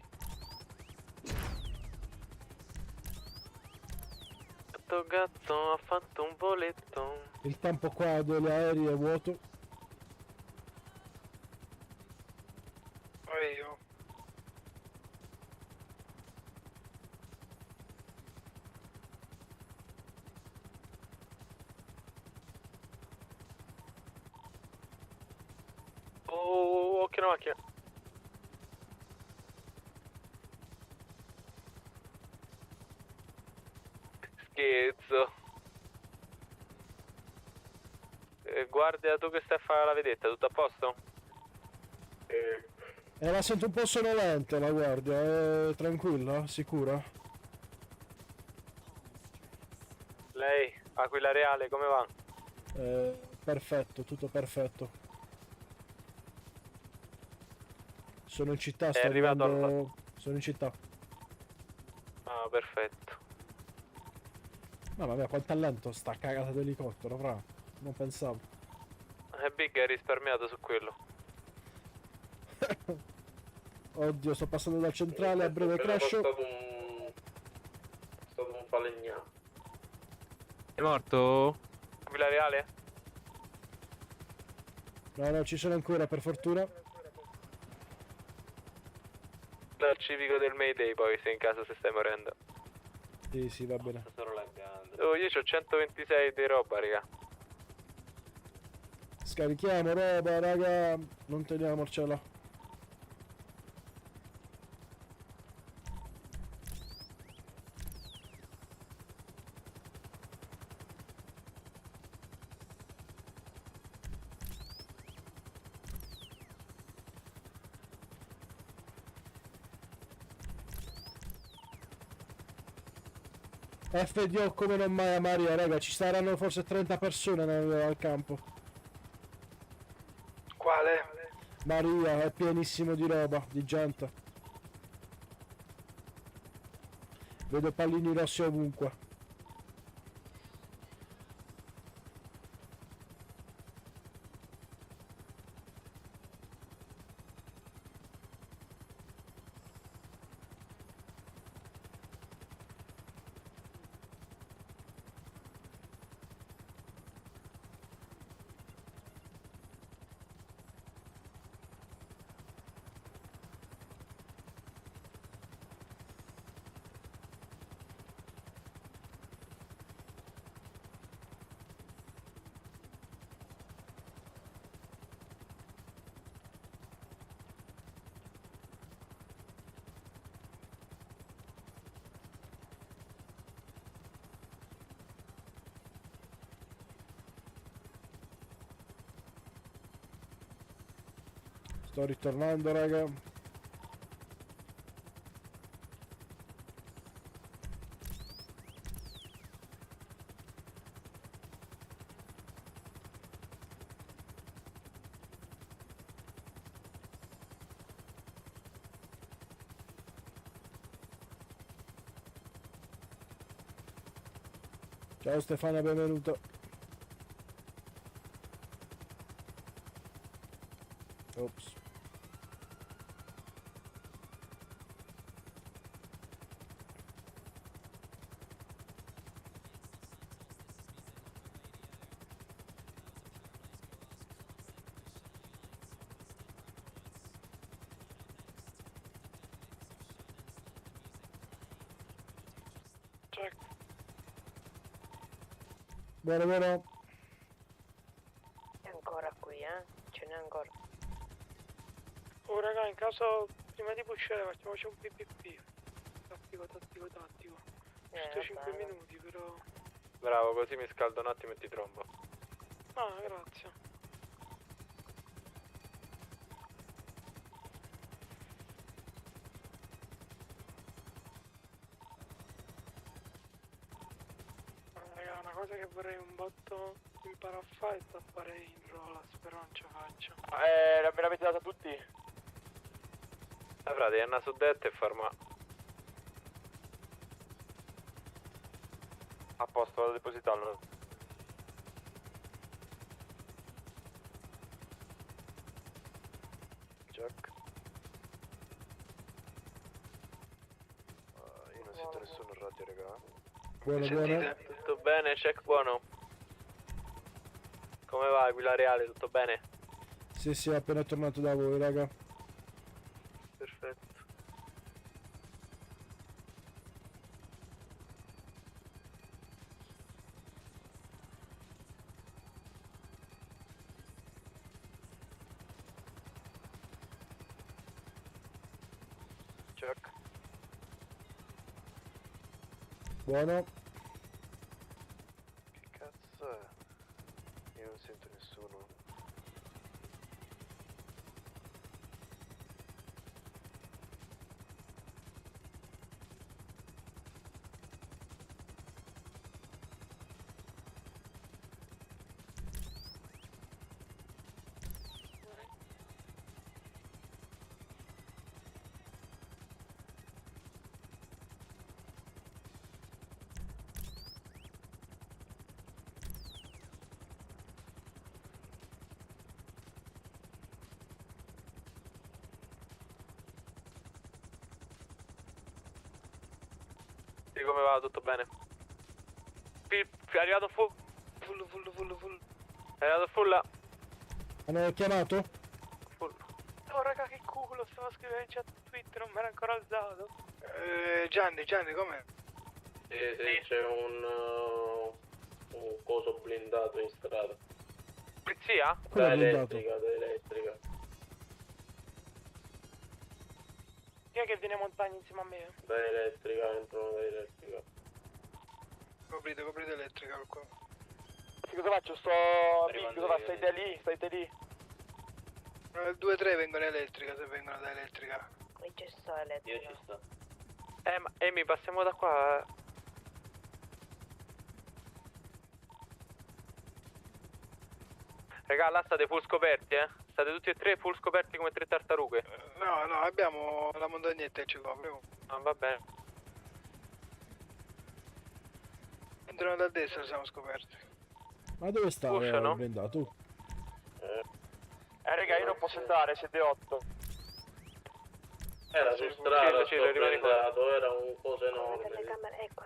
Gatto gatto ha fatto un voletto. Il tempo qua degli aerei è vuoto. Poi io. Oh, occhio alla macchina. Scherzo. Guardia, tu che stai a fare la vedetta, tutto a posto? La sento un po' sonolenta la guardia, è tranquilla, sicura? Lei, Aquila Reale, come va? Perfetto, tutto perfetto. Sono in città, sto arrivato arrivando... Sono in città. Ah, perfetto. Mamma mia, quanto è lento sta cagata d'elicottero, fra. Non pensavo. Big hai risparmiato su quello. Oddio, sto passando dal centrale, a breve crash. Stato un falegname. È morto? Aquila Reale? No, no, ci sono ancora, per fortuna. Dal civico del Mayday poi, se in caso se stai morendo. Sì, sì, va bene. Sto solo laggando. Oh, io c'ho 126 di roba, raga. Scarichiamo roba, raga. Non teniamocela. FDO come non mai a Maria, raga, ci saranno forse 30 persone al campo. Quale? Maria, è pienissimo di roba, di gente. Vedo pallini rossi ovunque. Sto ritornando, raga. Ciao Stefano, benvenuto. Ops. Check. Buono, buono. È ancora qui, ce n'è ancora. Oh raga, in caso prima di pushare facciamoci un PPP. Tattico. Giusto 5 minuti però. Bravo, così mi scaldo un attimo e ti trombo. Ah, grazie. Raga, una cosa che vorrei un botto imparare a fare è tappare in rolas, però non ce la faccio. Me l'avete data tutti? Frate, è una suddetta e farma. A posto, vado a depositarlo. Check. Io non sento nessuno in radio, raga. Buono, buono. Tutto bene, check buono. Come va, Aquila Reale, tutto bene? Sì, sì, appena tornato da voi, raga. Perfetto. Check. Buono. Che cazzo è? Io non sento nessuno. Sì, come va? Tutto bene? È arrivato full. È arrivato full. Hanno chiamato? Full. Oh raga, che culo, stavo scrivendo in chat Twitter, non mi era ancora alzato. Gianni, com'è? Sì, c'è un coso blindato in strada. Polizia? Quello Da è blindato. elettrica. Chi è che viene in montagna insieme a me? Da elettrica, entrano da elettrica. Coprite elettrica qua. Sì, cosa faccio? Cosa fa? Stai lì? 2-3 vengono elettrica, se vengono da elettrica. Qui ci sto elettrica. Io ci sto. Ma Amy, passiamo da qua. Raga, là state full scoperti, State tutti e tre full scoperti come tre tartarughe. No, abbiamo la montagnetta e ci copre. Ah, va bene. Entrano da destra, siamo scoperti. Ma dove sta Pushano? il blindato? Raga, io non posso entrare, siete 8. Era su strada, rimani blindato, era un coso enorme. Telecamera, ecco.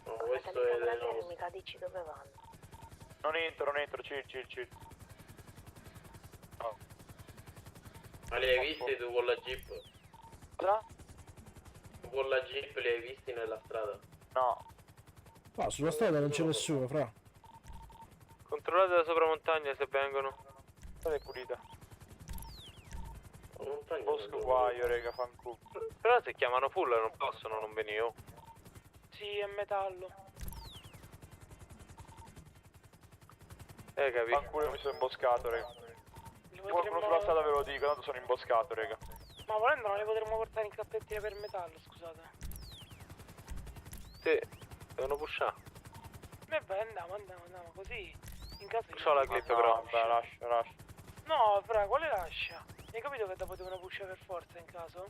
No, Con la questo è telecamera dei nostri. termica, dici dove vanno. Non entro, chill. No. Ma li hai visti tu con la jeep? Cosa? Tu con la jeep li hai visti nella strada? No. Ah, sulla strada non c'è nessuno, fra. Controllate la sopramontagna se vengono. È pulita. Montagna Bosco non guaio, raga, fanculo. Però se chiamano full non possono non venire. Sì, è metallo. Capito. Fanculo, mi sono imboscato, raga. Li Qualcuno sulla potremmo... strada ve lo dico, tanto sono imboscato, raga. Ma volendo non li potremmo portare in cappettina per metallo, scusate. Sì, devono pushare. Beh, andiamo, così. In caso... C'ho la clip però. Vabbè, lascia. No, fra, quale lascia? Hai capito che dopo devono pushare per forza in caso?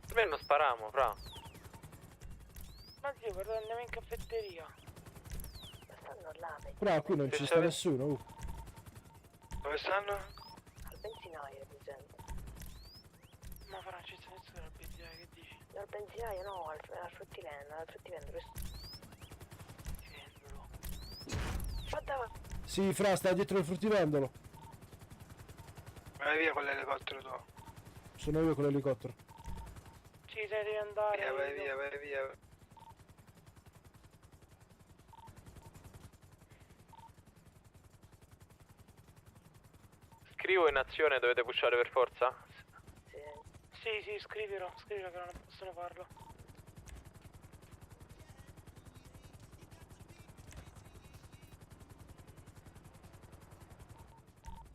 Per me non spariamo, fra. Ma zio, guarda, andiamo in caffetteria. Ma stanno là, vedi? Fra, qui non ci sta nessuno. Dove stanno? Al benzinaio, ad esempio. Ma fra, non ci sta nessuno al benzinaio, che dici? Al benzinaio no, al fruttivendolo, Fruttivendolo. Ma davanti. Sì, fra, sta dietro il fruttivendolo. Vai via con l'elicottero tu. Sono io con l'elicottero. Ci sei, devi andare. Vai via. scrivo in azione, dovete pushare per forza? Sì, scrivilo che non possono farlo.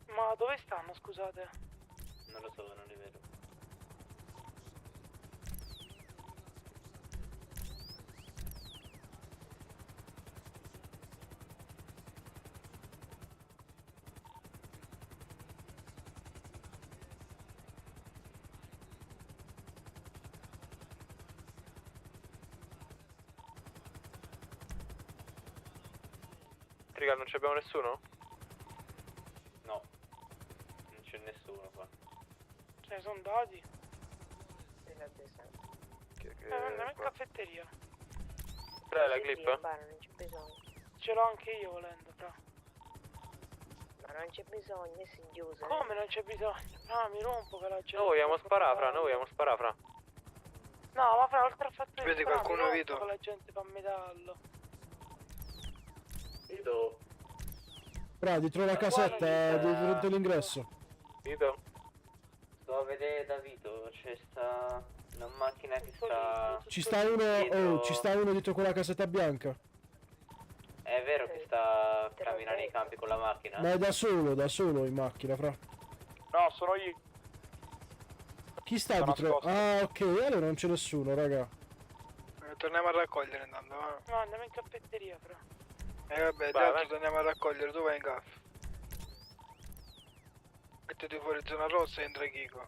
Ma dove stanno, scusate? Non lo so, non li vedo. Raga, non ci abbiamo nessuno? No, non c'è nessuno qua. Ce ne sono dati? Andiamo in qua? caffetteria. Dai la clip? Non c'è bisogno. Ce l'ho anche io volendo, fra. Ma non c'è bisogno, si chiusa. Come non c'è bisogno? Ah, mi rompo che la gente. Noi vogliamo sparare, fra, noi vogliamo sparare, fra. No, ma fra, oltre al fatto che Vedi sparare, qualcuno, mi rompo Vito? che la gente fa metallo. Vito, Fra, dietro la casetta, dietro l'ingresso. Vito? sto a vedere da Vito, c'è sta una macchina che sta... Ci sta uno, oh, ci sta uno dietro quella casetta bianca. È vero che sta camminando nei campi con la macchina? Ma è da solo in macchina, fra. No, sono io. Chi sta Sto dietro? nascosto. Ah, ok, allora non c'è nessuno, raga. Torniamo a raccogliere andando, va. No, andiamo in caffetteria, fra. Vabbè, Vai, tanto vai. torniamo a raccogliere, tu vai in gaff. Mettiti fuori zona rossa e entra Kiko.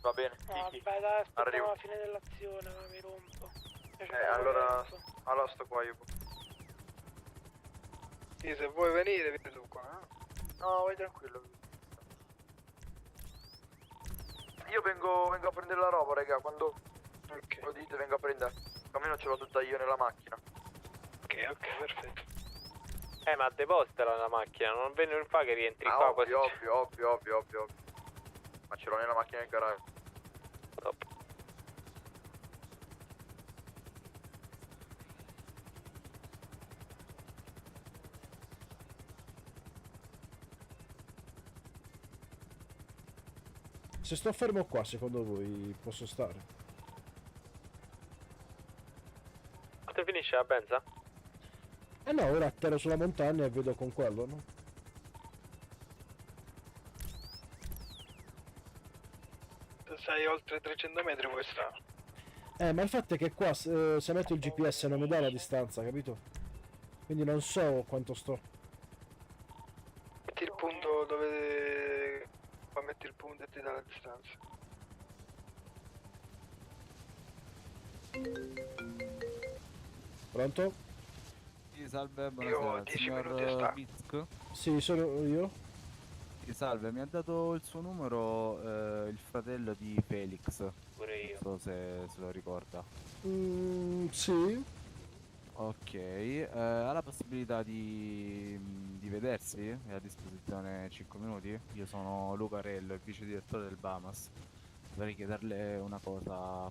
Va bene, No, Kiki. vabbè, dai, aspettiamo Arrivo. la fine dell'azione, ma mi rompo. Allora sto qua io. Sì, se vuoi venire, vieni tu qua, eh. No, vai tranquillo. Io vengo a prendere la roba, raga, quando lo dite vengo a prendere. Almeno ce l'ho tutta io nella macchina. Ok, perfetto. Ma depositala nella macchina, non ve ne fa che rientri Ah, qua ovvio, così. ovvio. Ma ce l'ho nella macchina nel garage. Top. Se sto fermo qua, secondo voi posso stare? Quando finisce la benza? Eh no, ora atterro sulla montagna e vedo con quello, no? Se sei oltre 300 metri puoi stare. Ma il fatto è che qua se metto il GPS non mi dà la distanza, capito? Quindi non so quanto sto. Metti il punto dove... Qua metti il punto e ti dà la distanza. Pronto? Sì, salve, Io ho buonasera, 10 signor minuti a sta. Misk? Sì, sono io. Sì, salve, mi ha dato il suo numero il fratello di Felix. Pure io. Non so se lo ricorda. Sì. Ok, ha la possibilità di vedersi? È a disposizione 5 minuti? Io sono Luca Rello, il vice direttore del Bamas. Vorrei chiederle una cosa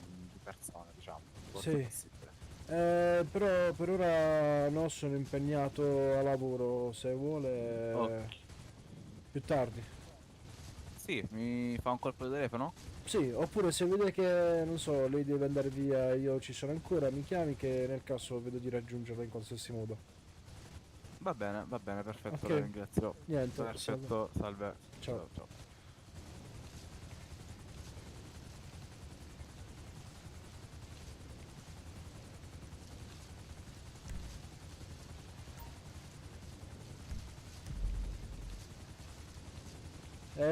di persona, diciamo. forse Sì. possibile. Però per ora no, sono impegnato a lavoro, se vuole Ok. più tardi. Sì, mi fa un colpo di telefono? Sì, oppure se vede che, non so, lei deve andare via, io ci sono ancora, mi chiami che nel caso vedo di raggiungerla in qualsiasi modo. Va bene, perfetto, Ok. la ringrazio. Niente, Perfetto, salve. Ciao. Ciao.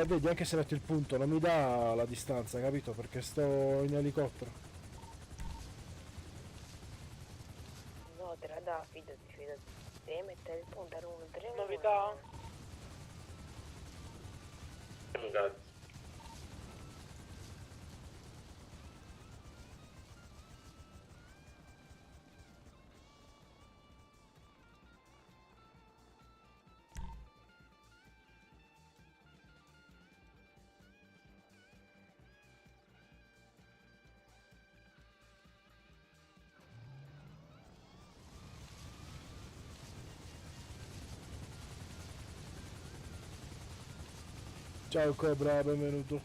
Vedi, anche se metto il punto non mi dà la distanza, capito? Perché sto in elicottero. No, te la dà, fidati. Devi mettere il punto a 1, 3, 1. Novità? Ciao Cobra, benvenuto.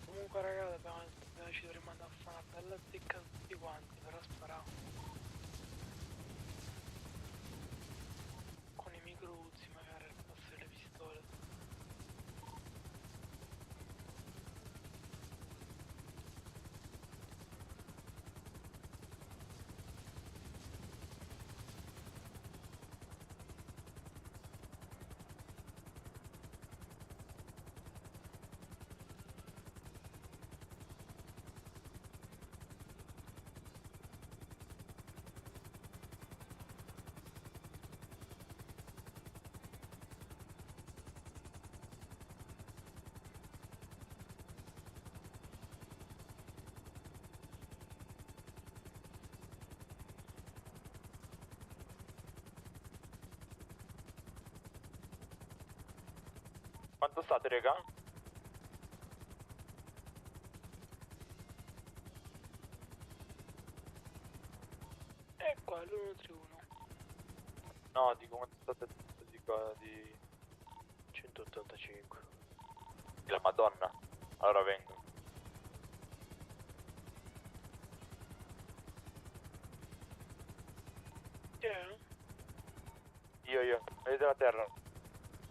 Comunque raga, ci dovremmo andare a fare una bella zecca tutti quanti, però sparavo. Con i microzzi magari al posto delle pistole. Quanto state, raga? E qua l'131. No, dico quanto state di qua di 185. La Madonna. Allora vengo. Chi è? Io. Vedete la terra?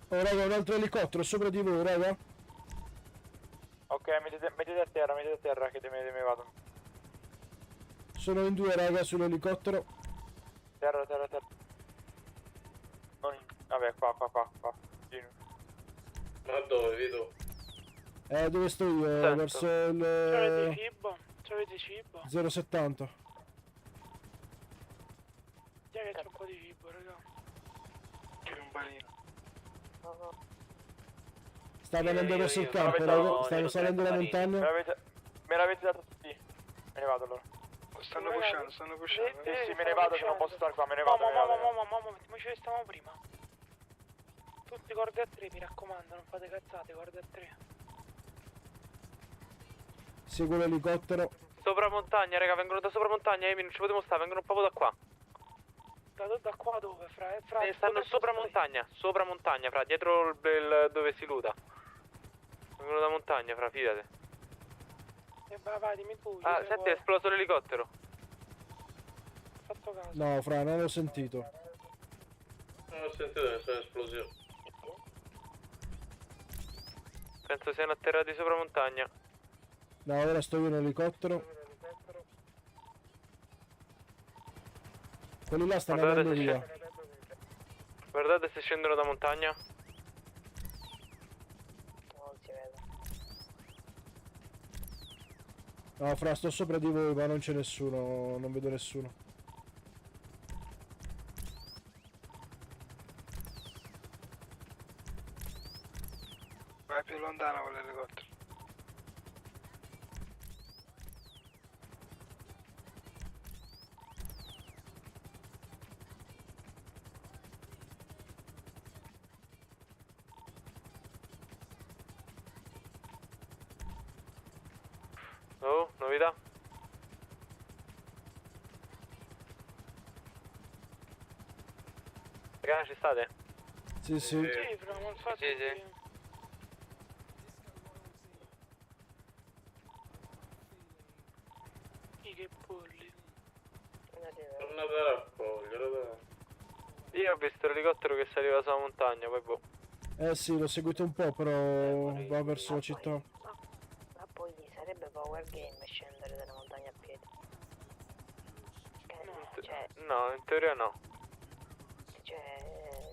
Oh raga, un altro elicottero sopra di voi, raga. Ok, mettete a terra che me vado. Sono in 2 raga sull'elicottero. Terra. Non in... Vabbè, qua. Continua. Ma dove, vedo? Dove sto io? Sento. Verso C'avete il cibo? C'avete cibo? 070. Dai che c'è un po' di cibo, raga. C'è un panino. Sta venendo verso il io. campo, Vabbè, raga. no, Stanno io salendo la Me montagna. l'avete dato tutti. Me ne vado allora. Stanno pushando. Sì, me ne vado che non posso stare qua, me ne vado. Mamma, mettiamoci dove stavamo prima. Tutti corde a 3, mi raccomando, non fate cazzate, corde a 3. Seguo l'elicottero. Sopra montagna, raga, vengono da sopra montagna, Amy, non ci potremo stare, vengono proprio da qua. Da qua dove, fra? Stanno sopra montagna, fra, dietro il dove si luta. Vengono da montagna, fra, fidate. E vai, dimmi tu. Ah, senti, è esploso l'elicottero. Fatto caso. No, fra, non l'ho sentito. Non ho sentito nessuna esplosione. Penso siano atterrati sopra montagna. No, ora sto io in elicottero. Quelli là stanno Guardate andando se via. Guardate se scendono da montagna. Non si vede. No, fra, sto sopra di voi, ma non c'è nessuno. Non vedo nessuno. Vai più lontano con l'elicottero. Oh, novità? Raga, ci state? Sì, sì. Sì, fra, ma infatti... Sì. Che polli. Tornate a raccogliere, io ho visto l'elicottero che saliva sulla montagna, poi boh. Sì, l'ho seguito un po', però va verso la città. Ma poi sarebbe power game scendere dalle montagne a piedi. Cioè, No, in teoria no.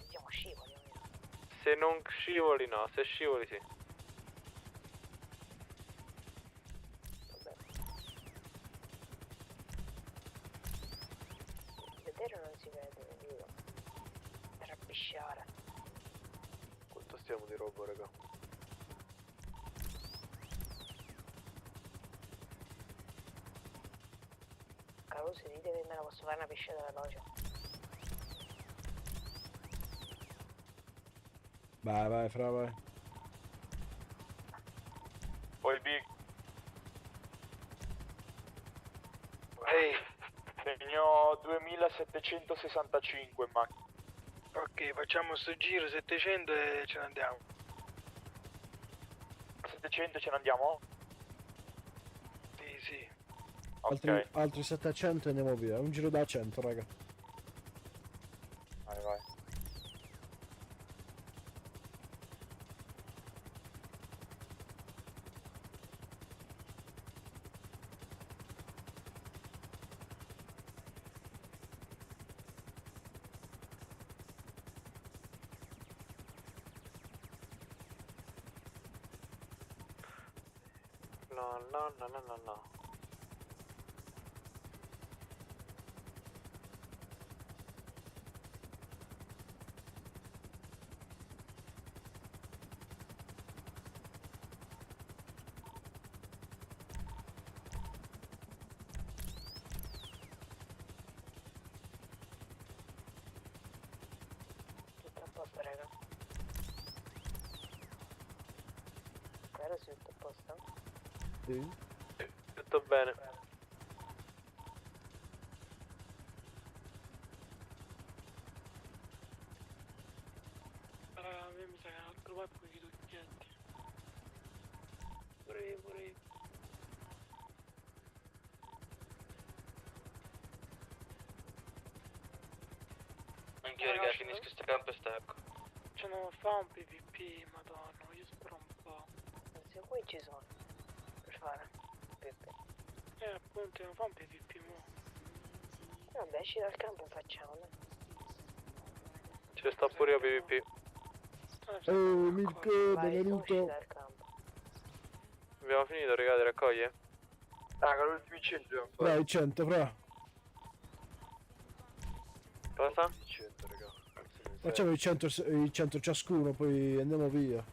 diciamo scivoli. Se non scivoli no, se scivoli sì. Vedere non si vede, vedo. Per abbisciare. Quanto stiamo di roba, raga? Caruso, dite che me la posso fare una pisciata veloce. Vai, fra, vai. Poi big. Ehi, segno 2765 in macchina. Ok, facciamo sto giro 700 e ce ne andiamo. 700 ce ne andiamo? Sì, sì. Altri 700 e andiamo via. Un giro da 100, raga. Vai, vai. No. Tutto a posto, raga. Era sì, tutto a posto? Sì. Tutto bene. Raga, a me mi sa che altro qua poi chi tutti gente. Pure io. Anch'io, raga, finisco sto campo e stacco. Ce ne fa un PvP, madonna, io spero un po'. Se qui ci sono. Per fare. Peppe. Appunto, non fa un PvP mo. Vabbè, esci dal campo e facciamo, dai. Ci sta pure io PvP. Oh, Mirko, Vai, usci benvenuto. dal campo. Abbiamo finito, raga, di raccogliere? Raga, l'ultimi 100 dobbiamo fare. Dai, 100, fra. Cosa? 100, raga. Facciamo i 100 ciascuno, poi andiamo via.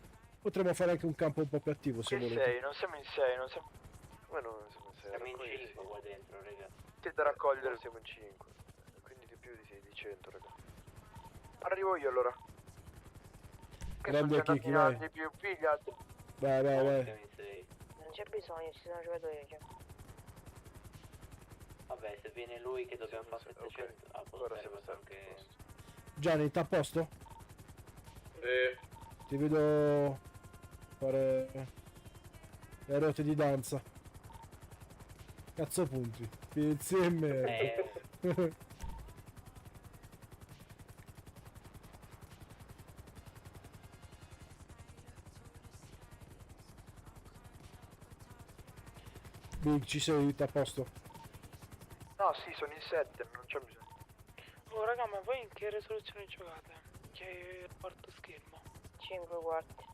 Potremmo fare anche un campo un po' più attivo se Che volete. 6, non siamo in 6, non siamo... Come no, siamo in 6? Siamo in 5 qua dentro, raga. C'è da raccogliere. Siamo in 5. Quindi di più di 6, di 100, raga. Arrivo io allora. Che Grande sono Kiki, andati vai. più figli. Vai. Siamo in 6. Non c'è bisogno, ci sono giocato io già. Vabbè, se viene lui che dobbiamo fare 700. Ah, Ora posso siamo anche... Gianni, sta a posto? Sì. Ti vedo fare le rote di danza. Cazzo punti. Pizzi e merda. Big, ci sei? Sta a posto? No, sì, sono in 7, non c'è bisogno. Oh raga, ma voi in che risoluzione giocate? Che porto schermo? 5 quarti.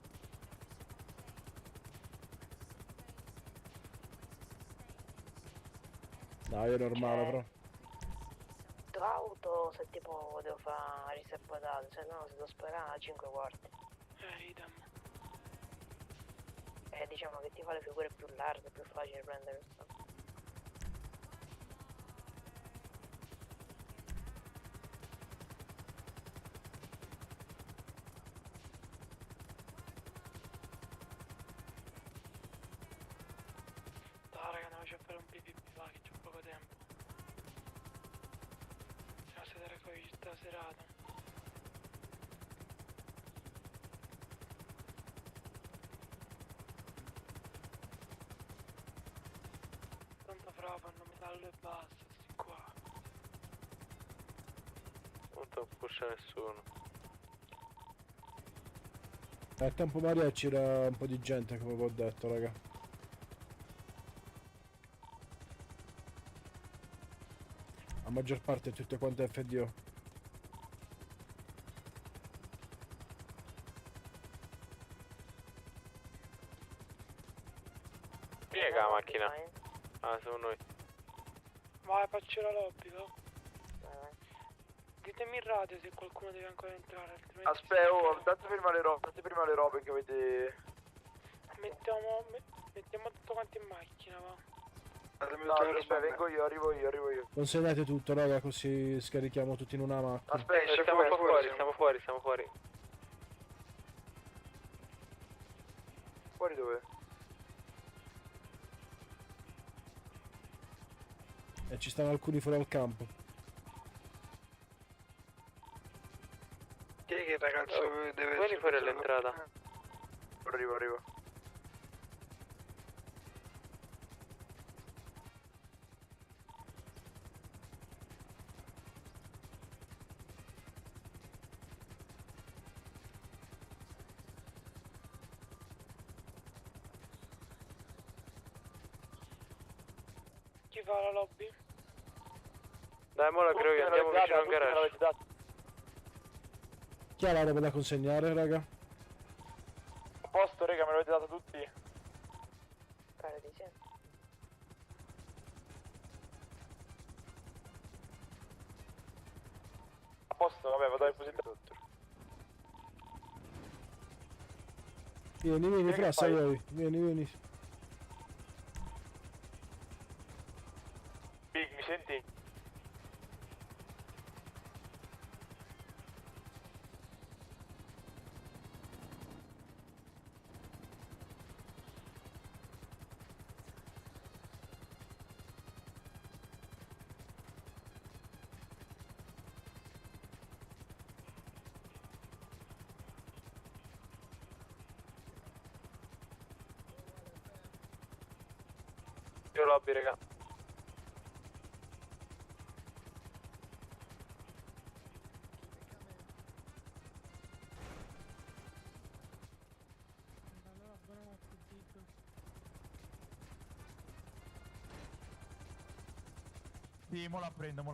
No, io normale, però. Auto, se tipo devo fare riservato, se no se devo sperare a 5 quarti. Idem. Diciamo che ti fa le figure più larghe, più facile prendere questo. Dai raga, andiamoci a fare un PvP, va che c'è poco tempo. Siamo stati a raccogliere tutta la serata. Tanto fra fanno metallo e basta, sti qua. Non te lo pusha nessuno. A Campo Maria c'era un po' di gente, come vi ho detto, raga. La maggior parte è tutte quante FDO. Piega la macchina. Ah, siamo noi. Vai, faccio la lobby, va. Ditemi in radio se qualcuno deve ancora entrare, altrimenti... Aspetta, oh, date prima le robe che avete... Mettiamo tutto quanto in macchina, va. No, aspetta, vengo io, arrivo io. Consegnate tutto, raga, così scarichiamo tutti in una macchina. Aspetta, Siamo fuori. Fuori dove? E ci stanno alcuni fuori al campo. Chi è che il ragazzo deve Vieni fuori all'entrata. Arrivo. Chi fa la lobby? Dai, mo la creo che andiamo vicino al garage. Chi ha la roba da consegnare, raga? A posto, raga, me l'avete dato tutti? Pare di sì. A posto, vabbè, vado a depositare tutto. Vieni, fra, stai vieni. Big, mi senti? Io lobby, raga. Sì, mo la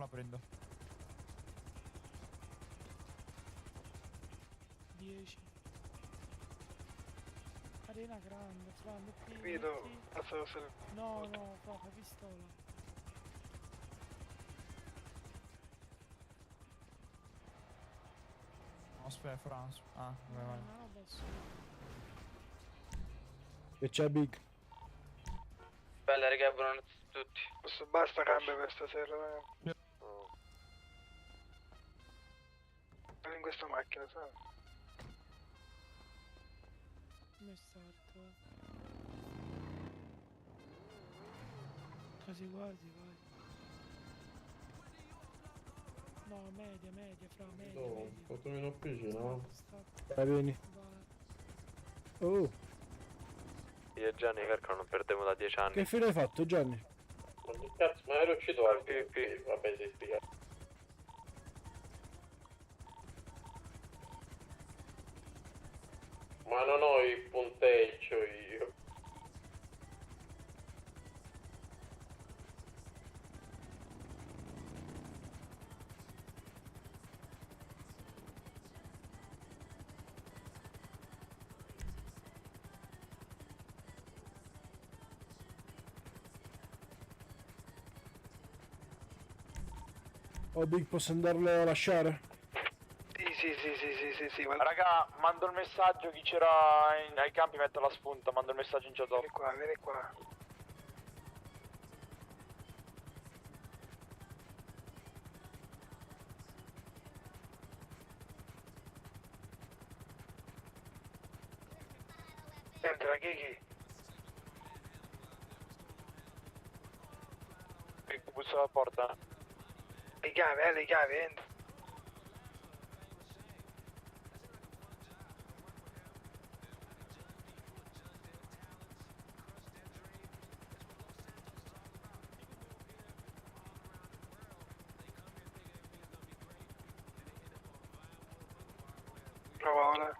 prendo. 10. Arena grande, fra, metti... Capito? No, fra, fa pistola. Aspetta, Franz. Ah, vai. No, adesso. E c'è Big. Bella, raga, buonanotte a tutti. Basta cambio per stasera. In questa macchina, sai? Come starto? Quasi, vai. No, media, fra, media. un po' meno vicino. Vieni. Oh, Io e Gianni Carcano non perdevo da 10 anni. che fine hai fatto, Gianni? Ma che cazzo, ma ero uscito al PvP. Vabbè, si spiega. Ma non ho il punteggio io. Oh, Big, posso andarlo a lasciare? Sì, Raga, mando il messaggio, chi c'era ai campi metto la spunta, mando il messaggio in chat. Vieni qua. Entra, chi? Bussa alla porta. Le chiavi, entra. Prova ora.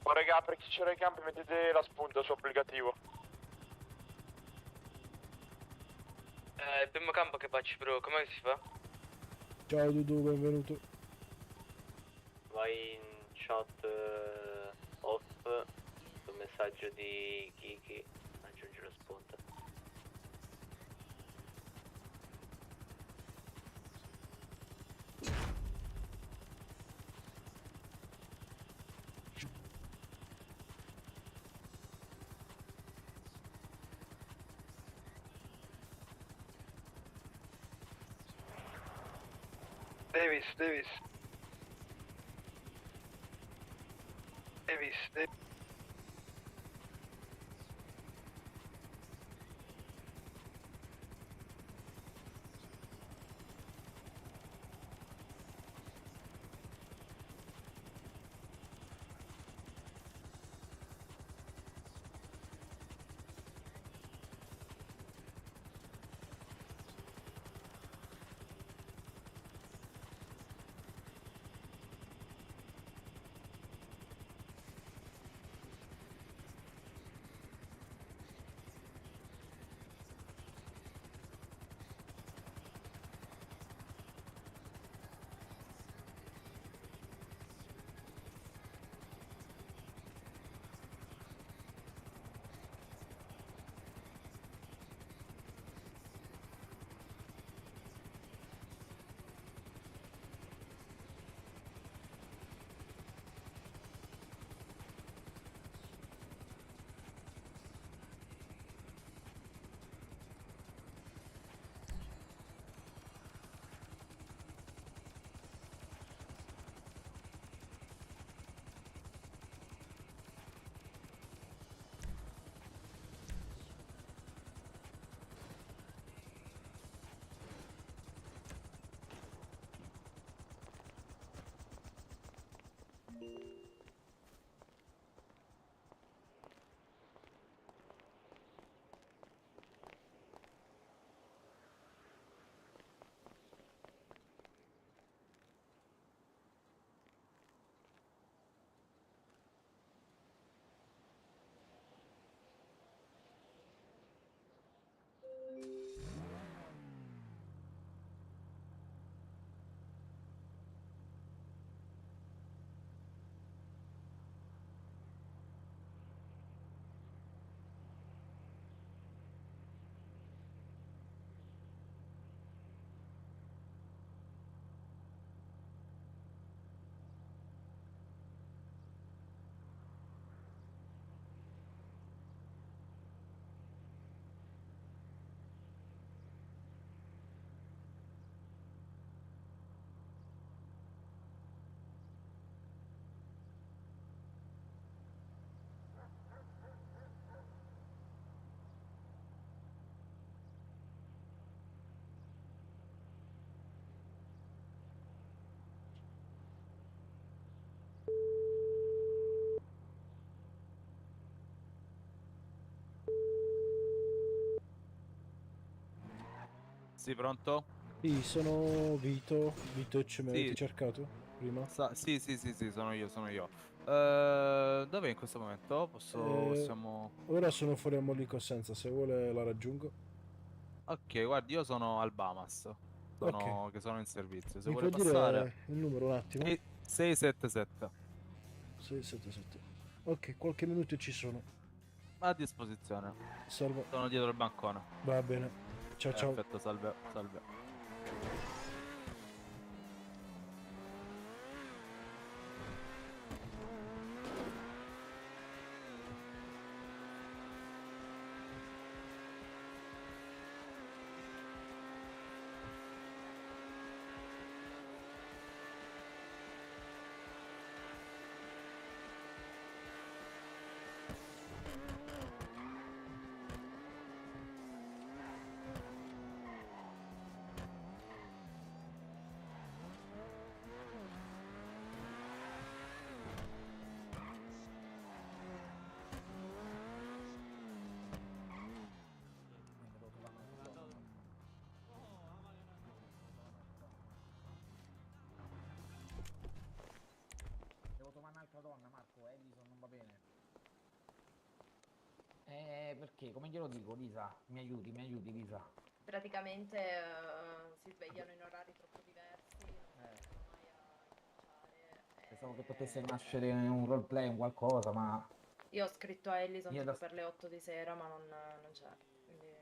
Oh, raga, per chi c'era ai campi mettete la spunta su applicativo. Il primo campo che faccio, però, come si fa? Ciao Dudu, benvenuto. Vai in chat off sul messaggio di Kiki, aggiungi la spunta. Davis. Sì, pronto? Sì, sono Vito. Vito, mi avete Sì. cercato prima? Sì, sono io. Dov'è in questo momento? Possiamo... Ora sono fuori a Molli Cosenza, se vuole la raggiungo. Ok, guardi, io sono al Bamas. Ok. Che sono in servizio. Se Mi vuole può passare... dire il numero un attimo? 677. 677. Ok, qualche minuto ci sono. A disposizione. Salve. Sono dietro il bancone. Va bene. Ciao ciao. Perfetto, salve. Devo trovare un'altra donna, Marco, Ellison non va bene. Perché? Come glielo dico, Lisa? Mi aiuti, Lisa. Praticamente si svegliano in orari troppo diversi, non riescono mai a incrociare. Pensavo che potesse nascere un roleplay, un qualcosa, ma... Io ho scritto a Ellison Io tipo da- per le 8 di sera, ma non c'è. Quindi...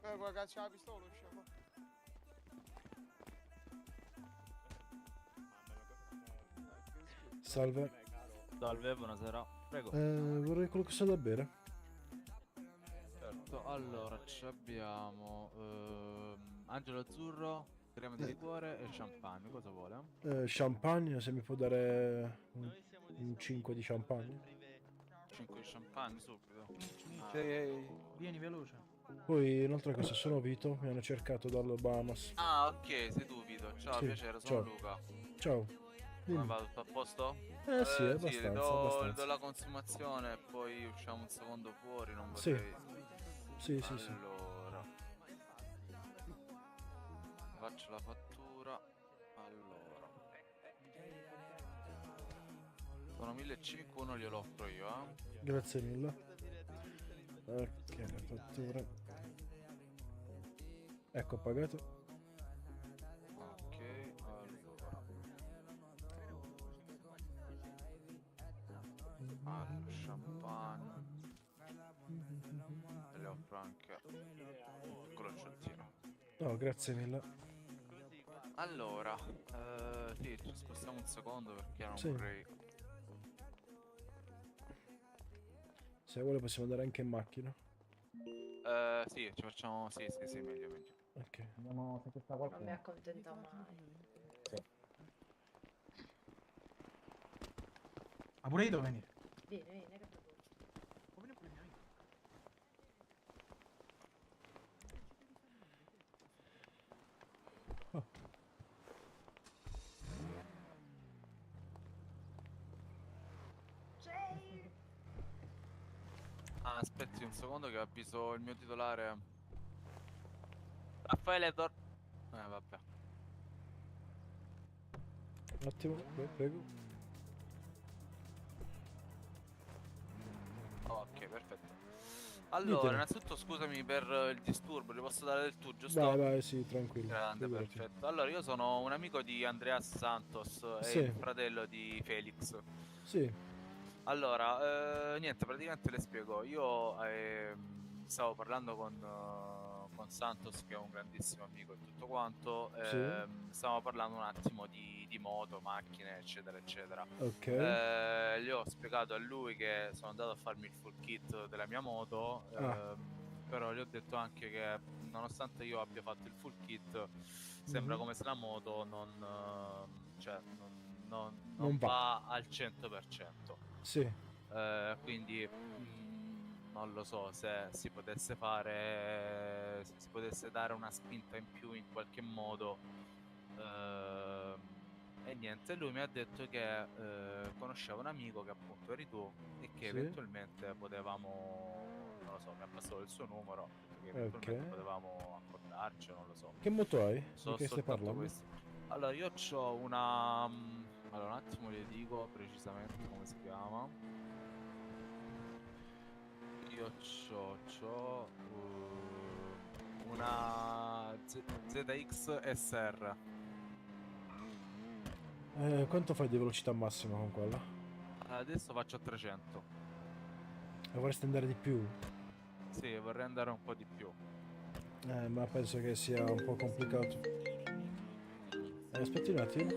come ragazzi, la pistola, usciamo. Salve. Salve, buonasera. Prego. Vorrei qualcosa da bere. Certo. perfetto. Allora, ci abbiamo Angelo Azzurro, crema di liquore e champagne. Cosa vuole? Champagne, se mi può dare un 5 di champagne. 5 di champagne subito. Vieni veloce. Poi un'altra cosa, sono Vito, mi hanno cercato dal Bahamas. Ah, ok, sei tu Vito. Ciao, Sì, piacere, sono ciao. Luca. Ciao. Come Dimmi. va, tutto a posto? Sì, le abbastanza, do abbastanza. la consumazione e poi usciamo un secondo fuori, non Sì. vorrei... Sì, sì, sì. Allora... Faccio la fattura. Allora... Sono 1.500, uno glielo offro io, Grazie mille. Ok, la fattura. Ecco, pagato. Ok, allora... champagne. E le offro anche un crociottino. No, grazie mille. Allora, sì, ci spostiamo un secondo perché non Sì. vorrei... Se vuole possiamo andare anche in macchina. Sì, ci facciamo... Sì, meglio, meglio. Ok. Andiamo se c'è sta Non qualcuno. mi accontenta mai. Ma pure io devo venire. Vieni, che fai? Ah, aspetti un secondo che avviso il mio titolare. Raffaele vabbè. Un attimo, prego. Ok, perfetto. Allora, Ditemi. innanzitutto scusami per il disturbo, gli posso dare del tu, giusto? Vai, sì, tranquillo. Grande, figurati. perfetto. Allora, io sono un amico di Andreas Santos e Sì. il fratello di Felix. Sì. Allora, niente, praticamente le spiego. Io stavo parlando con Santos, che è un grandissimo amico e tutto quanto. Sì. Stavamo parlando un attimo di moto, macchine, eccetera, eccetera. Ok. Gli ho spiegato a lui che sono andato a farmi il full kit della mia moto. Ah. Però gli ho detto anche che nonostante io abbia fatto il full kit, sembra Mhm. come se la moto non Non va al 100%. Sì. Quindi non lo so se si potesse fare, se si potesse dare una spinta in più in qualche modo. E niente, lui mi ha detto che conosceva un amico che appunto eri tu e che Sì. eventualmente potevamo, non lo so, mi ha passato il suo numero, ha detto che eventualmente Ok. potevamo accordarci, non lo so. Che moto hai? So Di che stai soltanto parlando? questo. Allora, io c'ho una... allora, un attimo le dico precisamente come si chiama. Io c'ho una ZX SR. Quanto fai di velocità massima con quella? Adesso faccio a 300. E vorresti andare di più? Sì, vorrei andare un po' di più. Ma penso che sia un po' complicato. Aspetti un attimo.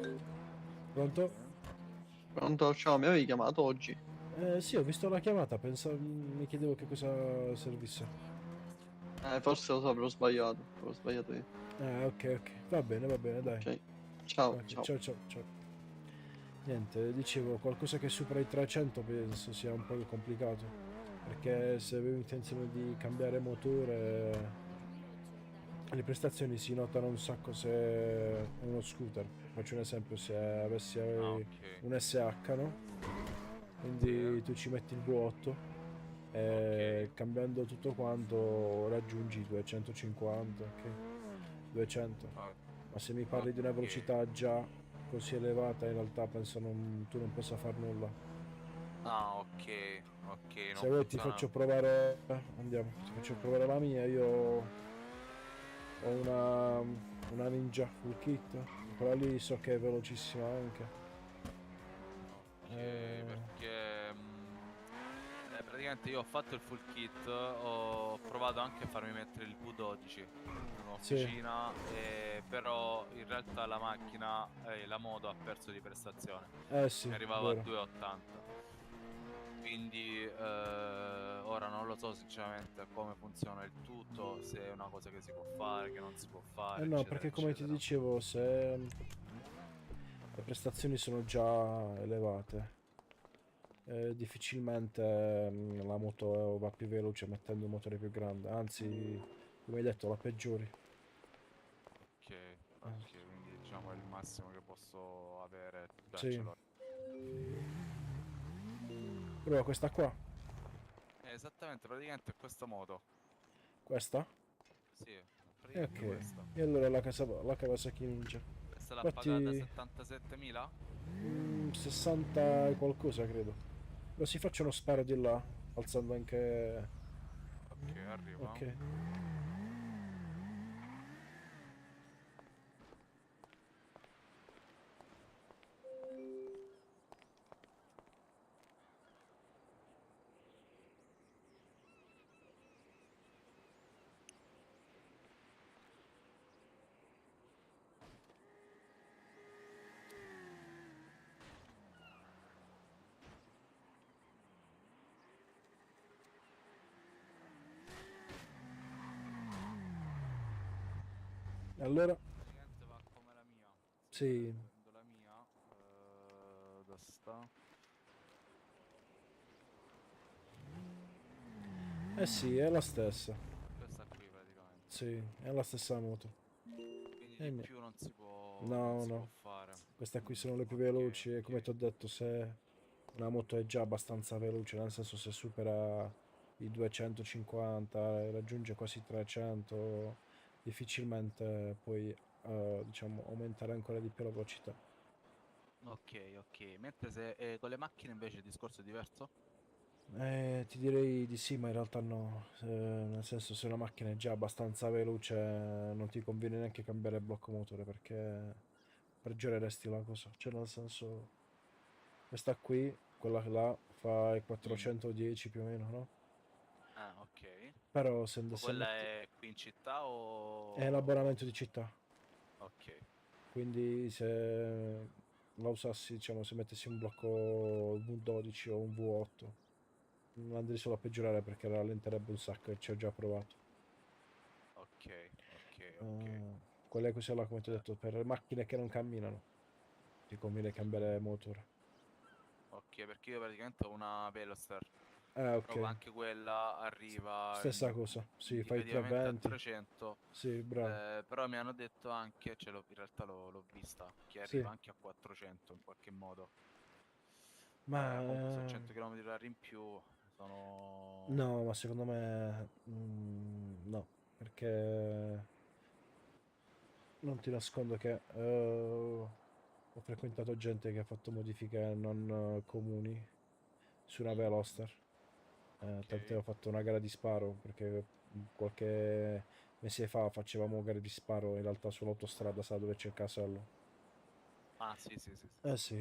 Pronto? Pronto, ciao, mi avevi chiamato oggi? Sì, ho visto la chiamata, mi chiedevo che cosa servisse. Forse lo so, avevo sbagliato io. Ok, va bene, dai. Ok, ciao, Ok, ciao. ciao. Niente, dicevo, qualcosa che supera i 300 penso sia un po' complicato. Perché se avevo intenzione di cambiare motore, le prestazioni si notano un sacco se è uno scooter. Faccio un esempio, se avessi un SH, no? Quindi tu ci metti il V8 e cambiando tutto quanto raggiungi 250, ok? 200. Ma se mi parli di una velocità già così elevata, in realtà penso tu non possa far nulla. Ah, ok, non Se vuoi ti funziona. faccio provare, andiamo, ti faccio provare la mia. Io ho una Ninja full kit, quella lì so che è velocissima anche. Perché praticamente io ho fatto il full kit, ho provato anche a farmi mettere il V12 in un'officina, però in realtà la macchina, la moto ha perso di prestazione. Sì, Mi arrivavo a vero. 280. Quindi ora non lo so sinceramente come funziona il tutto, se è una cosa che si può fare, che non si può fare, no, eccetera, perché come ti eccetera. dicevo, se le prestazioni sono già elevate, difficilmente la moto va più veloce mettendo un motore più grande, anzi, come hai detto, la peggiori. Ok, ok, quindi diciamo è il massimo che posso avere, Sì. darcelo. Prova questa qua, Esattamente, praticamente è questa moto. questa? Sì, E praticamente ok, questa. e allora la Kawasaki Ninja. Questa l'ha pagata Infatti, 77.000? 60 e qualcosa credo. Lo si faccia uno sparo di là, alzando anche... Ok, arriva. Ok. Allora, Praticamente va come la mia. sì, Prendo la mia, da sta. eh sì, è la stessa. Questa qui praticamente. Sì, è la stessa moto. Quindi E di più non si può, no, no. fare. Queste qui sono le più Ok, veloci e come ok. ti ho detto, se una moto è già abbastanza veloce, nel senso se supera i 250 e raggiunge quasi 300, difficilmente puoi, diciamo, aumentare ancora di più la velocità. Ok, ok. Mentre se con le macchine invece il discorso è diverso? Ti direi di sì, ma in realtà no. Nel senso, se una macchina è già abbastanza veloce, non ti conviene neanche cambiare il blocco motore perché peggioreresti la cosa. Cioè, nel senso, questa qui, quella là, fa i 410 più o meno, no? Ah, ok. Però Ma se quella metti... è qui in città È o... l'abbonamento di città, Ok. quindi se la usassi, diciamo, se mettessi un blocco V12 o un V8, non andrei solo a peggiorare perché rallenterebbe un sacco e ci ho già provato. Ok, ok, ok. Quelle cose là, come ti ho detto, per macchine che non camminano, ti conviene cambiare motore. Ok, perché io praticamente ho una Veloster. Ah, Però ok. anche quella arriva Stessa cosa. Sì, fai indicativamente a 320. 300. Sì, bravo. Però mi hanno detto anche, in realtà l'ho vista, che Sì. arriva anche a 400 in qualche modo. Ma Comunque sono 100 km orari in più, sono... no, ma secondo me no, perché non ti nascondo che ho frequentato gente che ha fatto modifiche non comuni su una Veloster. Tant'è ho Ok. fatto una gara di sparo perché qualche mese fa facevamo gare di sparo in realtà sull'autostrada, sa dove c'è il casello. Ah, sì, sì, sì, sì, Eh sì. sì,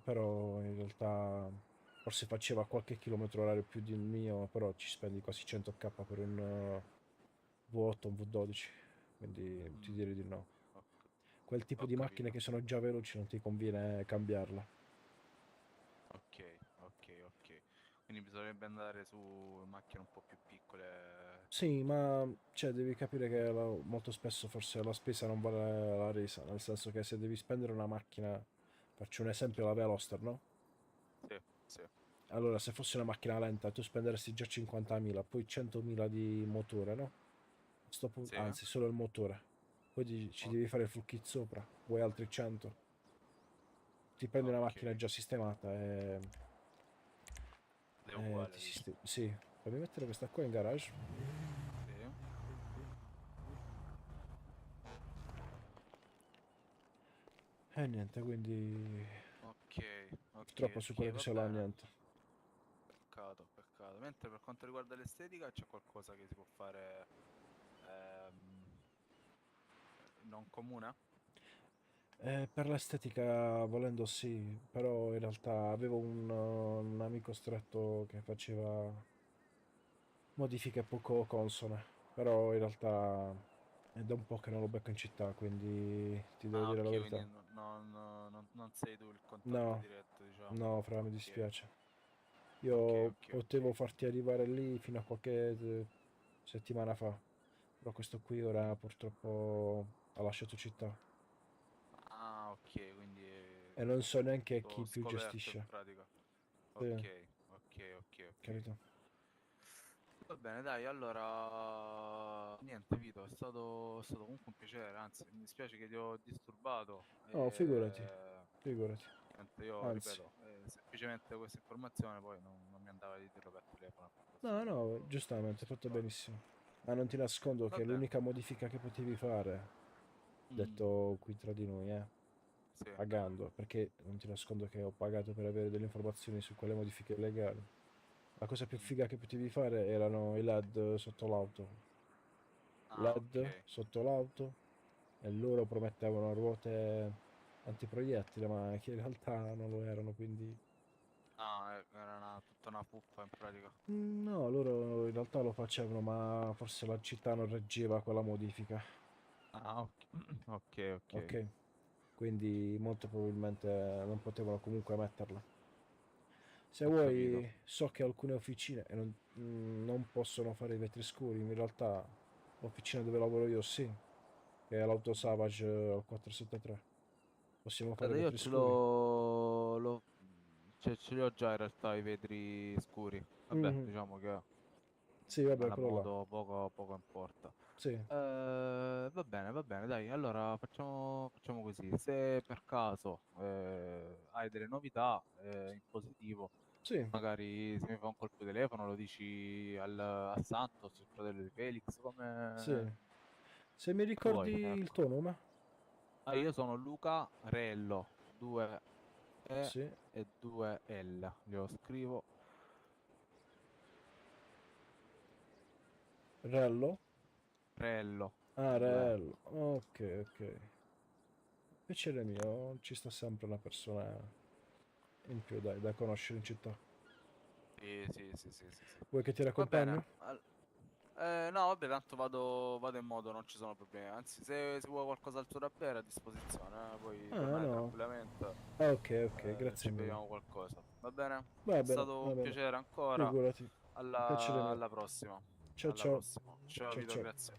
però in realtà forse faceva qualche chilometro orario più del mio, però ci spendi quasi 100k per un V8, un V12, quindi ti direi di no. Ho, Quel tipo ho di macchine capito. che sono già veloci non ti conviene cambiarla. Ok, ok, ok. Quindi bisognerebbe andare su macchine un po' più piccole. Sì, ma cioè, devi capire che molto spesso forse la spesa non vale la resa, nel senso che se devi spendere una macchina, faccio un esempio, la Veloster, no? Sì, sì. Allora, se fosse una macchina lenta, tu spenderesti già 50.000, poi 100.000 di motore, no? A sto punto, Sì? anzi, solo il motore. Poi ci devi fare il full kit sopra, vuoi altri 100. Ti prendi una Ok. macchina già sistemata È uguale, ti dici. sistemi. Sì, fammi mettere questa qua in garage. Sì. E niente, quindi Ok, ok, purtroppo su ok, quelle va cose là bene. niente. Peccato, peccato. Mentre per quanto riguarda l'estetica c'è qualcosa che si può fare non comune? Per l'estetica, volendo sì, però in realtà avevo un amico stretto che faceva modifiche poco consone, però in realtà è da un po' che non lo becco in città, quindi ti devo Ah, dire la ok, verità. quindi non sei tu il contatto No, diretto, diciamo. no, fra, mi Ok, dispiace. Io potevo farti arrivare lì fino a qualche settimana fa, però questo qui ora purtroppo ha lasciato città Ah, ok, quindi e non so neanche chi l'ho più scoperto in gestisce. pratica. Sì, Ok. capito? Va bene, dai, allora niente, Vito, è stato comunque un piacere, anzi, mi dispiace che ti ho disturbato. No, figurati, figurati. Niente, io Anzi, ripeto, semplicemente questa informazione poi non mi andava di dirlo per telefono. no, no, giustamente, hai fatto benissimo. Ma non ti nascondo che Vabbè. l'unica modifica che potevi fare, detto qui tra di noi, Sì. pagando, perché non ti nascondo che ho pagato per avere delle informazioni su quelle modifiche legali. La cosa più figa che potevi fare erano i LED sotto l'auto. Ah, LED ok. sotto l'auto e loro promettevano ruote antiproiettile, ma che in realtà non lo erano, quindi... Ah, era tutta una puffa in pratica. No, loro in realtà lo facevano, ma forse la città non reggeva quella modifica. Ah, ok. Ok, quindi molto probabilmente non potevano comunque metterla. Se Ho capito. vuoi, so che alcune officine non possono fare i vetri scuri, in realtà l'officina dove lavoro io sì, che è l'Auto Savage al 473. Possiamo fare i Guarda, io vetri ce scuri. cioè, ce li ho già in realtà i vetri scuri. Vabbè, Mhm. diciamo che Sì, vabbè, alla quello là. moto poco importa. Sì, Va bene, dai, allora facciamo così. Se per caso hai delle novità in positivo, sì, magari se mi fa un colpo di telefono lo dici a Santos, il fratello di Felix, sì. come Se mi vuoi, ricordi il ecco. tuo nome? Ah, io sono Luca Rello, 2 E Sì, e 2 L, glielo scrivo. Rello? Rello, Ah, con 2 E. Rello. Ok, ok. Piacere mio, ci sta sempre una persona in più, dai, da conoscere in città. Sì. Vuoi che ti Va bene. raccompagno? No, vabbè, tanto vado in moto, non ci sono problemi. Anzi, se vuoi qualcos'altro da bere a disposizione, puoi Ah, tornare no. tranquillamente. Ok, ok, grazie Ci mille. beviamo qualcosa. Va bene? Va È bene, stato va un bene. piacere ancora. Figurati. Piacere mio. Alla prossima. Ciao Alla ciao. prossima. Ciao Ciao Vito, ciao. grazie.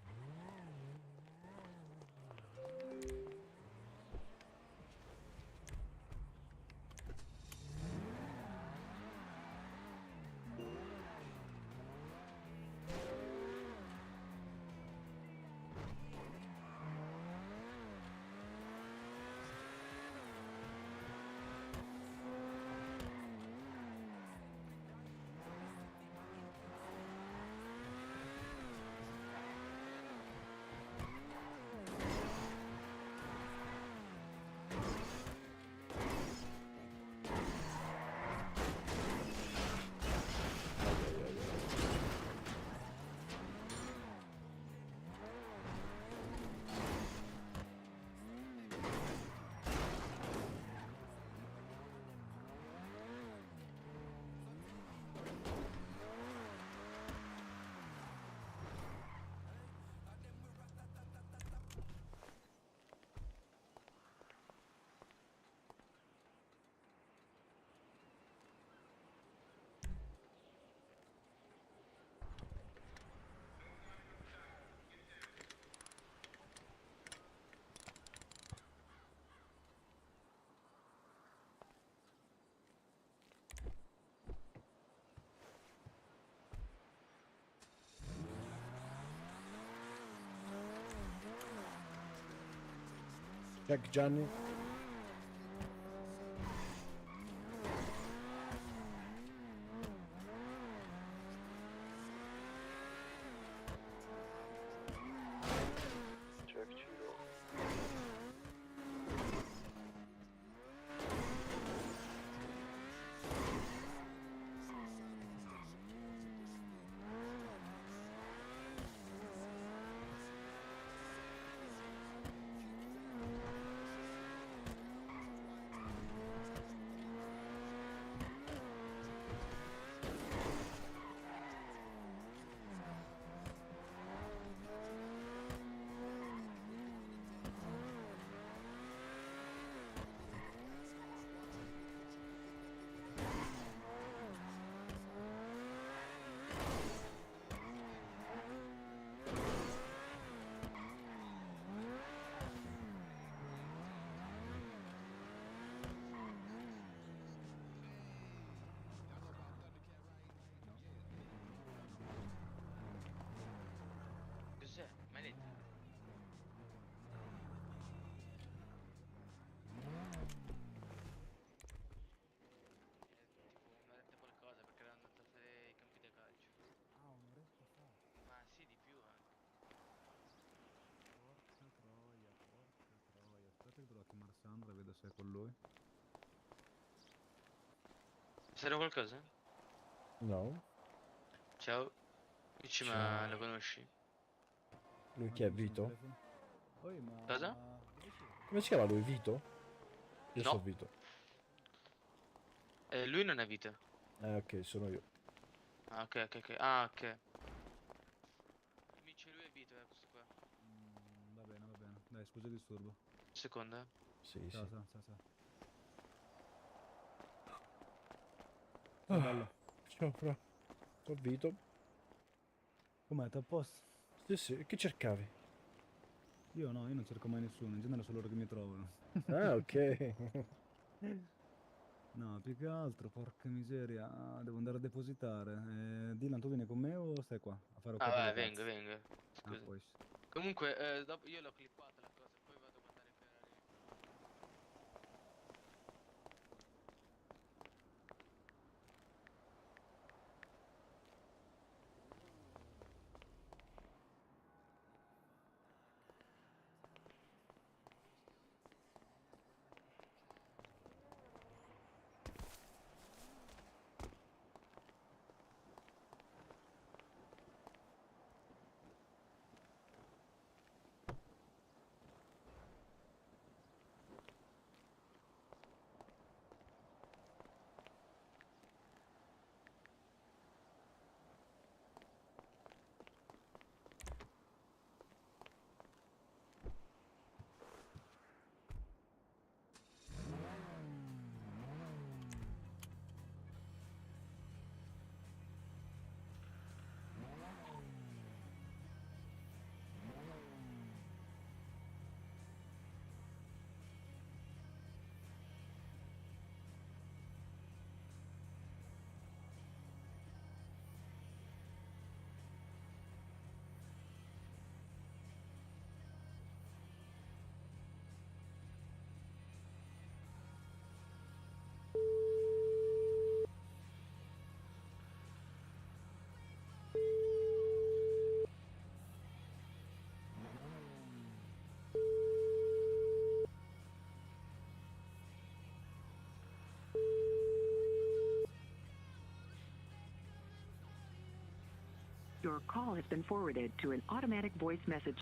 Check Gianni. Check Ciro. Ma hai detto? Tipo un'oretta qualcosa perché erano andati a fare i campi da calcio. Ah, un'oretta fa. Ma sì, di più anche. Porca troia, porca troia. Aspetta che devo chiamare Sandra, vedo se è con lui. Serve qualcosa? No? Ciao. Dici, ma lo Ciao. conosci? Lui chi è, Vito? Poi ma... Cosa? Come si chiama lui, Vito? Io so No. Vito. Lui non ha vita. Ok, sono io. Ah, ok, ok, ok. Ah, ok. Amici, lui è Vito, questo qua. Va bene, va bene. Dai, scusa il disturbo. Seconda? Sì, Ciao, sì. ciao, ciao, ciao. Ah, bello. ciao, fra. Sono Vito. Com'è, t'è a posto? Sì, sì. Che cercavi? Io no, io non cerco mai nessuno, in genere sono loro che mi trovano. Ah, ok. No, più che altro, porca miseria, devo andare a depositare. Dylan, tu vieni con me o stai qua a fare Ah, occupato vai, dei vengo, cazzi? vengo. Ah, Scusa. poi. Comunque, dopo io l'ho clippata la cosa, poi vado a mandare i Ferrari. Your call has been forwarded to an automatic voice message.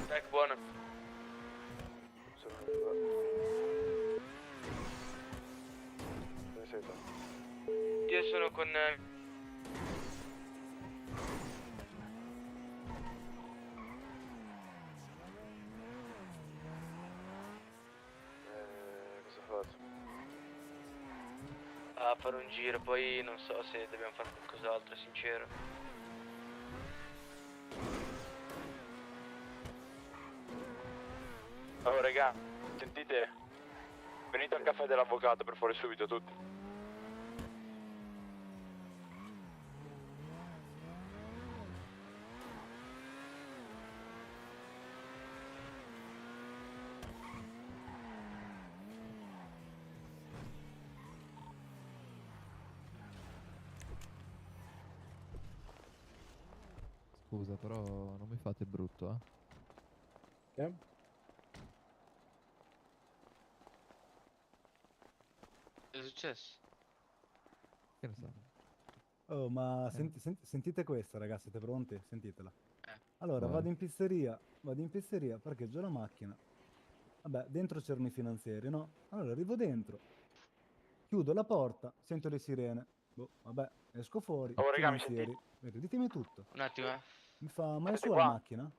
Check, buono. Dove sei tu? Io sono con... Cosa faccio? a fare un giro, poi non so se dobbiamo fare qualcos'altro, sincero. Oh raga, sentite? Venite al caffè dell'avvocato per fare subito tutti. Scusa, però non mi fate brutto, eh? Che? Che è successo? Che ne so? Oh, ma sentite questa, ragazzi, siete pronti? Sentitela. Allora, Vai. vado in pizzeria, parcheggio la macchina. Vabbè, dentro c'erano i finanzieri, no? Allora arrivo dentro, chiudo la porta, sento le sirene. Boh, vabbè, esco fuori, Oh, raga, mi finanzieri. Vedi, ditemi tutto. Un attimo, Mi fa, ma è Siete sua qua? la macchina?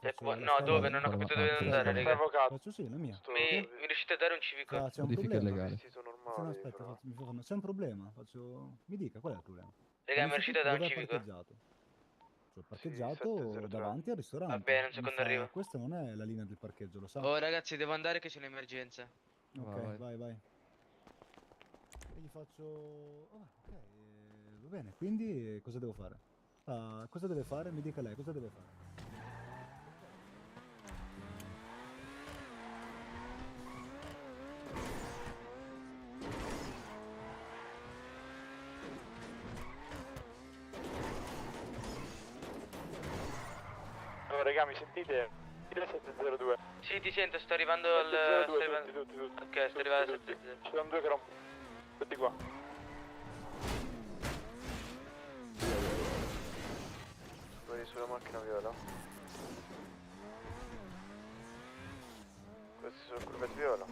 Faccio, la No, sta dove? là. Non ho capito dove devo Sei andare, Sei raga. avvocato. Faccio sì, la mia. Mi riuscite a dare un civico? C'è un Modifica problema. illegale. Questi sono Se no, normali, aspetta, però. mi fa, c'è un problema. Faccio, mi dica, qual è il problema? Raga, mi riuscite a dare un Dove ha civico? parcheggiato? Cioè, ho parcheggiato 703. davanti al ristorante. Va bene, un Mi secondo fa, arrivo. questa non è la linea del parcheggio, lo sa? Oh, ragazzi, devo andare che c'è un'emergenza. Ok, vai. E gli faccio... ok, va bene, quindi cosa devo fare? Ah, cosa deve fare? Mi dica lei, cosa deve fare? Oh, raga, mi sentite? Il 702. Sì, ti sento, sto arrivando 702, tutti. Ok, sto arrivando al Tutti. 702. Ci sono due che rompono. Tutti qua. Quelli sulla macchina viola. Questi sono curvette viola.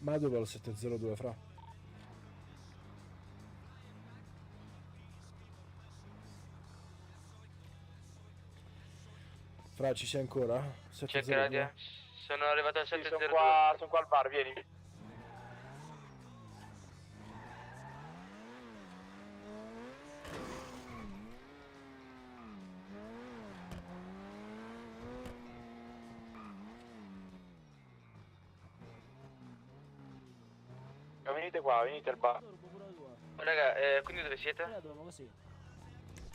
Ma dove è il 702, fra? Fra, ci sei ancora? Cerca 702? radio. Sono arrivato al Sì, 702. sono qua al bar, vieni. Venite qua, venite al bar. Raga, quindi dove siete?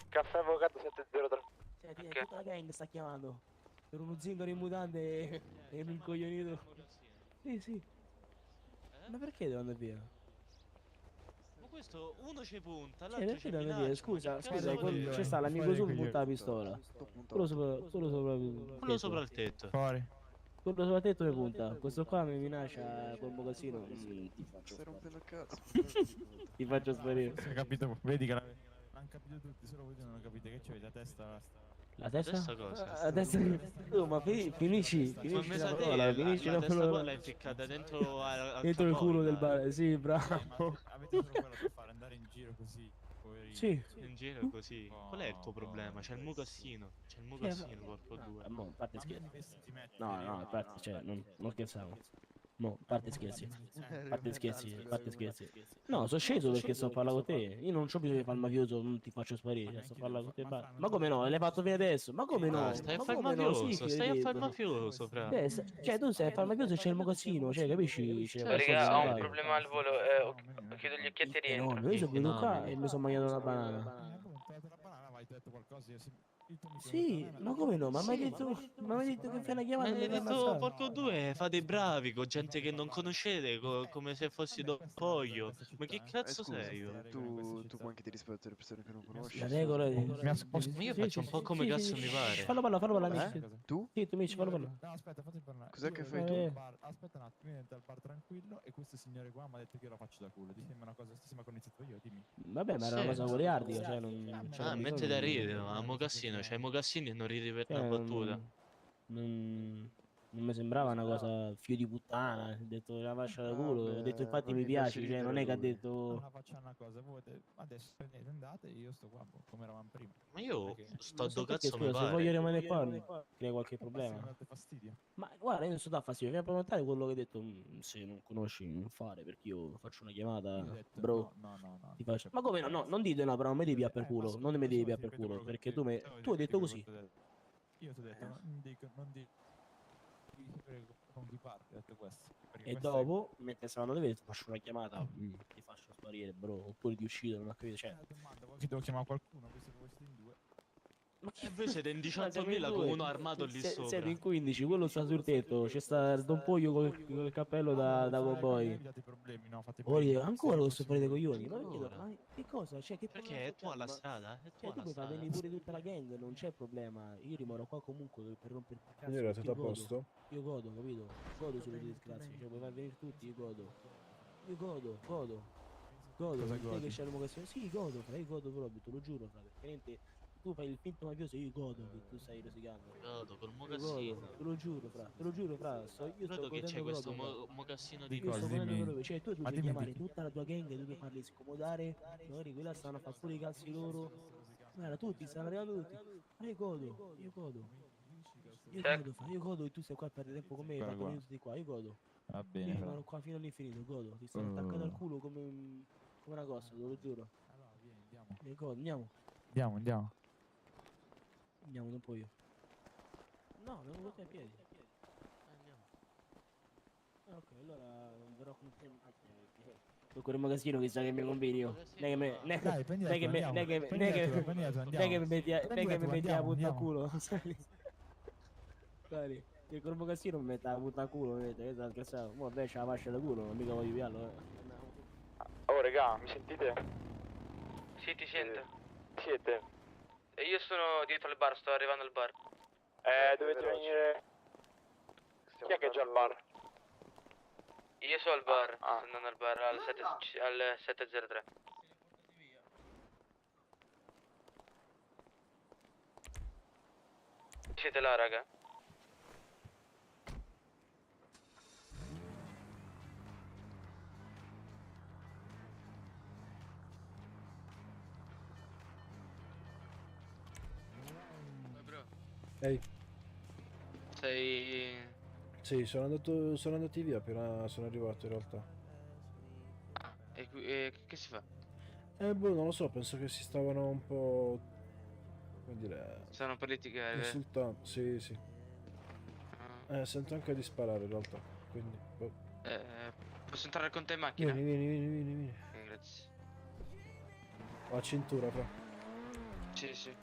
Caffè Avvocato 703. Senti, tutta la gang sta chiamando. Per uno zingaro in mutande e un incoglionito. Sì. Ma perché devo andare via? Ma questo uno ci punta, Cioè, l'altro perché ci devo andare via? minaccia. Scusa, c'è sta l'amico sul punta la pistola. Quello sopra il tetto. Fuori. Quello sopra il tetto mi punta. Questo qua mi minaccia col mocassino. Ti faccio. Stai rompendo il cazzo. Ti faccio sparire. Hai capito? Vedi che hanno capito tutti, solo voi non capite che c'è la testa. La testa? Testa cosa? La testa oh, ma finisci Ma mi la sa te, parola, finisci la la testa parola. poi l'hai ficcata dentro al Dentro il culo del bar. bar, sì, bravo. Avete solo quello da fare, andare in giro così, poverini. Sì. In giro così. Qual è il tuo problema? C'è il mucassino. C'è il mucassino, porco due. Mo, a parte scherzi. No, a parte, cioè, non scherzavo. Mo, a parte scherzi. A parte scherzi. No, sono sceso perché sto a parlare con te. Io non c'ho bisogno di fare il mafioso, non ti faccio sparire. Sto a parlare con te. Ma come no? L'hai fatto fino adesso? Ma come no? Stai a Ma fare il come no? Sì, mafioso, che stai a hai fare il detto. mafioso, fra. Cioè, tu stai a fare il mafioso e c'è il mocassino, cioè, capisci? C'è Raga, ho un problema al volo. Chiudo gli occhietti e rientro. No, io sono venuto qua e mi sono mangiato una banana. Sì, ma come no? Ma mi hai detto che fai una chiamata Ma e hai mi fai detto, ammazzare? porco due, fate i bravi con gente che non conoscete, come se fossi Poglio. Ma che cazzo scusa, sei io? Tu manchi di rispetto alle persone che non conosci. La regola è... Ma io faccio un po' come cazzo mi pare. Fallo parlare, amici. Tu? Sì, tu amici, fallo parlare. No, aspetta, fatti parlare. Cos'è che fai tu? Aspetta un attimo, vieni dal bar tranquillo e questo signore qua mi ha detto che io la faccio da culo. Ti sembra una cosa stessa che ho iniziato io, dimmi. Vabbè, ma era una cosa goliardica, cioè non... Ah, mette da ridere, a Mocassino, c'hai Mocassini e non ridi per una battuta. Non mi sembrava una cosa figlio di puttana, ho detto la faccia da culo, ho detto infatti mi piace, cioè non è che ha detto... Facciamo una cosa, voi adesso prendete, andate e io sto qua come eravamo prima. Ma io sto Non so do perché, cazzo mi scusa, se pare. voglio rimanere qua crea qualche problema. Non ti fastidio? Ma guarda, io non sto da fastidio, vieni a prenotare quello che hai detto, se non conosci non fare, perché io faccio una chiamata, bro, No. ti faccio... Ma come no, no, non dite no, però non mi devi per culo, non mi devi per culo, perché tu hai detto così. Io ti ho detto, non dico con chi parli, ho detto questo. E dopo, mentre stavano le vedete, faccio una chiamata, ti faccio sparire, bro, oppure ti uscito, non ho capito, cioè... Che devo chiamare qualcuno, visto che voi siete in due. Ma che voi siete in Ma siamo in 18.000 con due. uno armato lì sopra. Siete in 15, quello sta sul tetto, c'è sta il Don Poglio col cappello da cowboy. Evitate problemi, no? Fate Ora bene. ancora lo sto fare dei Possibile. coglioni, ma io chiedo, ma che cosa? Cioè, che Perché è tua la ma- strada? È Cioè, tua tu la puoi far strada. venire pure tutta la gang, non c'è problema. Io rimarrò qua comunque per romperti il cazzo. Quindi era perché tutto a io godo. posto? Io godo, capito? Godo sulle tue disgrazie. Cioè, puoi far venire tutti, io godo. Io godo. Godo. Cosa Non te godi? che c'è l'occasione. Sì, godo, io godo proprio, te lo giuro, frate. Perché niente, tu fai il finto mafioso, io godo che tu stai rosicando. Godo col Io mocassino. godo, te lo giuro, fra. Te lo giuro, fra. Io sto Credo che c'è godendo questo proprio, fra. mocassino Di di Io sto cosa? godendo Dimmi. proprio. Cioè, tu Ma devi dimmi chiamare di- tutta la tua gang, devi farli scomodare. Magari quella stanno a fare pure i cazzi loro. Guarda, tutti stanno arrivando tutti. Ma io godo. Io godo, fra. Io godo e tu stai qua a perdere tempo con me. Guarda 4 qua. minuti di qua. Io godo. Va Io bene, fra. rimarrò qua fino all'infinito. Godo. Ti sto attaccato al culo come una cosa, te lo giuro. Allora, vieni, andiamo. Io godo, andiamo. Andiamo. Andiamo dopo io. No, devo con te a piedi. Andiamo. Ok, allora verrò con te. Con quel magazzino che sa che mi combini io. Non è che me. Dai, prendila tu, andiamo. Non è che mi metti la punta a culo. Dai, che col magazzino mi mette la punta a culo, mi mette, che sta scherzando. Mo' beh, c'ha la fascia da culo, non mica voglio piarlo. Oh, regà, mi sentite? Sì, ti sento. Siete? E io sono dietro al bar, sto arrivando al bar. Dovete venire... Chi è che è già al bar? Io sono al bar, sto andando al bar al 703. Siete là, raga? Bro, Ehi, sei... sì, sono andati via appena sono arrivato in realtà. E che si fa? Boh, non lo so, penso che si stavano un po'... come dire... Stanno per litigare. insultando, sì. Sento anche di sparare in realtà, quindi... boh. Posso entrare con te in macchina? Vieni. Grazie. Ho la cintura, fra. Sì.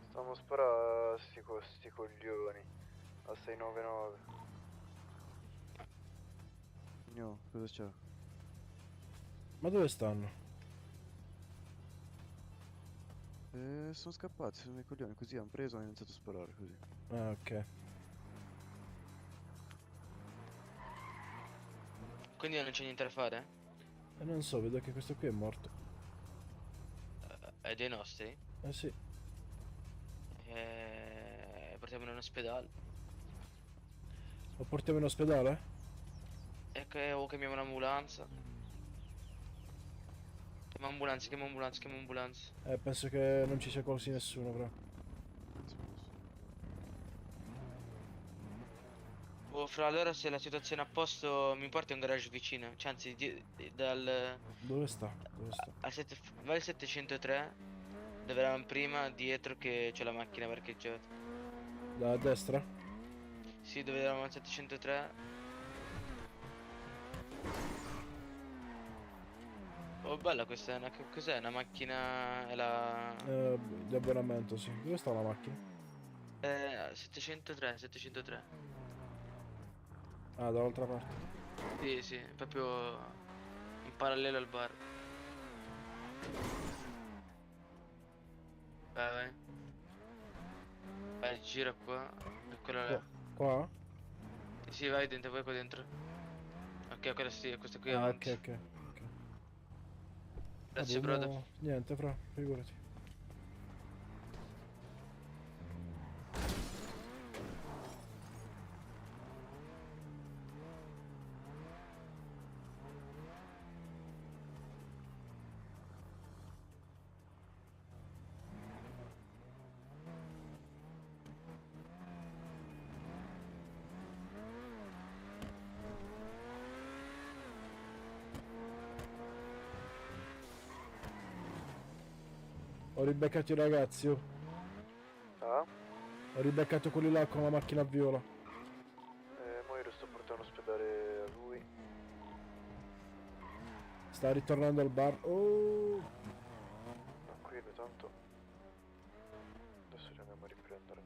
Stiamo sparando sti coglioni. A 699. No, cosa c'è? Ma dove stanno? Sono scappati, sono dei coglioni, così hanno preso e hanno iniziato a sparare così. Ah, ok. Quindi non c'è niente da fare? E non so, vedo che questo qui è morto. È dei nostri? Eh sì. Portiamolo in ospedale. Lo portiamo in ospedale? O chiamiamo un'ambulanza. Chiama ambulanza. Penso che non ci sia quasi nessuno, però. Oh, fra allora se la situazione è a posto mi porti a un garage vicino. Cioè anzi dal... Dove sta? Vai al 703. Dove eravamo prima, dietro che c'è la macchina parcheggiata. Da destra? Sì, dove eravamo al 703. Oh, bella questa, cos'è? Una macchina... è la... Di abbonamento, sì. Dove sta la macchina? 703. Ah, dall'altra parte. Sì, proprio in parallelo al bar. Vai. Vai, gira qua. E quella là. Qua? Sì, vai dentro, vai qua dentro. Ok, quella sì, questa qui è Ah, avanti. ok. Grazie, Vabbè, brother. no, niente, fra, figurati. Ho ribeccato i ragazzi, oh. Ah? Ho ribeccato quelli là con la macchina viola. Sta ritornando al bar. Oh! Tranquillo, tanto. Adesso ci andiamo a riprendere.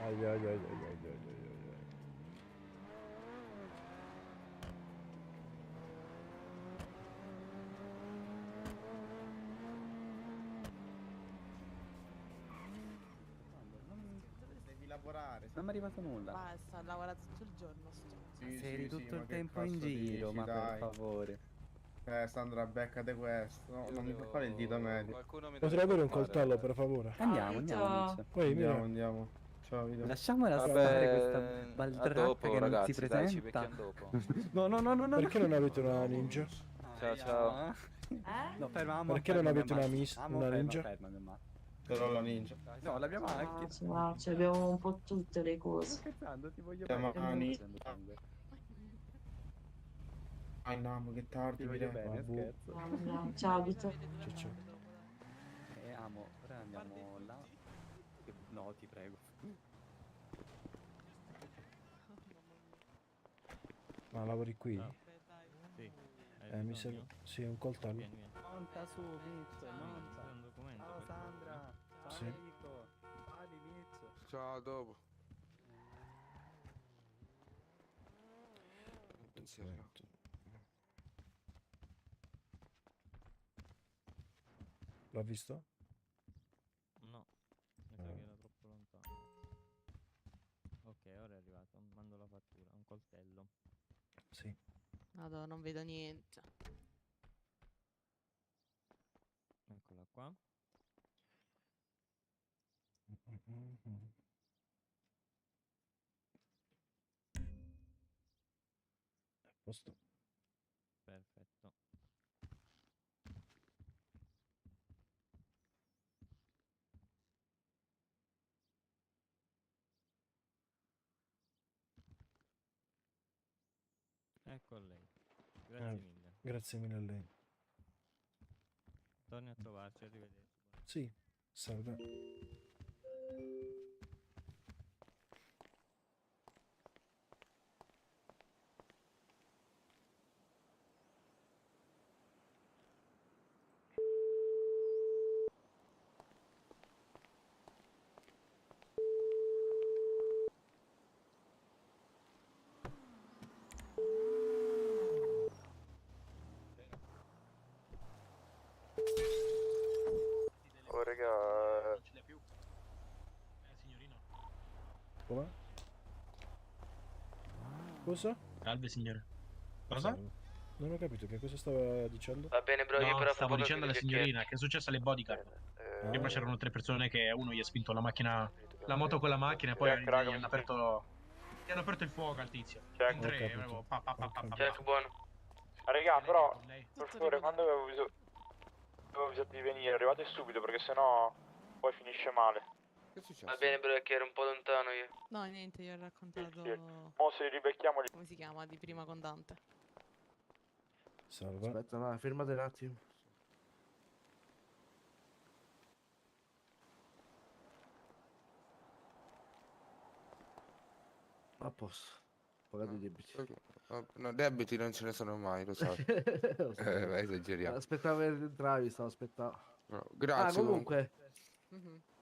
Ai ai ai ai ai ai ai ai. Devi lavorare, non mi è arrivato nulla. Basta, ha lavorato tutto il giorno. Sei tutto il tempo in giro, ma per favore. Sandra, beccate questo. No, non mi fa fare il dito medio. Potrei avere un coltello, per favore? Andiamo, Vince. Poi mira. Andiamo. Ciao, Vito. Lasciamola Vabbè, stare questa a baldracca dopo, che ragazzi, non si dai, ci presenta. becchiamo dopo. No, no, no, no, no. Perché non avete una ninja? Ciao, ciao. No, ferma, Perché non avete una ninja? Però la ninja. No, l'abbiamo anche. Abbiamo un po' tutte le cose. Scherzando, ti voglio Siamo bene. a ninja. Andiamo, che tardi, ti voglio bene, scherzo. Ciao Vito. Ciao. Amo, ora andiamo là. No, ti prego. Ma lavori qui? Sì. Mi serve. Sì, un coltello. Monta su, Mitch, monta. Ciao Sandra. Ciao Sì. Enrico. Ciao Mitch. Ciao, a dopo. Pensiero. L'ha visto? No, mi sa che era troppo lontano. Ok, ora è arrivato. Mando la fattura. Un coltello. Sì. Madonna, non vedo niente. Eccola qua. A posto. Perfetto. Ecco a lei. Grazie mille. Grazie mille a lei. Torni a trovarci, arrivederci. Sì, salve. Oh raga. Come? Cosa? Salve signore. Cosa? Salve. Non ho capito che cosa stava dicendo. Va bene, bro, io No, però fra stavo poco dicendo alla chiudo il signorina che è successo alle bodyguard. Prima Ah. c'erano 3 persone che uno gli ha spinto la macchina, la moto con la macchina e poi gli hanno aperto il fuoco al tizio. Check. In Ho tre, capito. avevo pa, pa, pa, pa, pa, Check, pa. buono. Raga, però, per favore, quando avevo bisogno di venire, arrivate subito perché sennò poi finisce male. Che è successo? Va bene, bro, è che ero un po' lontano io. No, niente, io ho raccontato. Mo se li ribecchiamo Come si chiama? Di prima con Dante. Salve. Aspetta, no, fermate un attimo. A posto. Pagate i debiti. No, debiti non ce ne sono mai, lo sai. Lo so. Esageriamo. Aspettavo che entravi, stavo aspettando. No, grazie. Ah, comunque,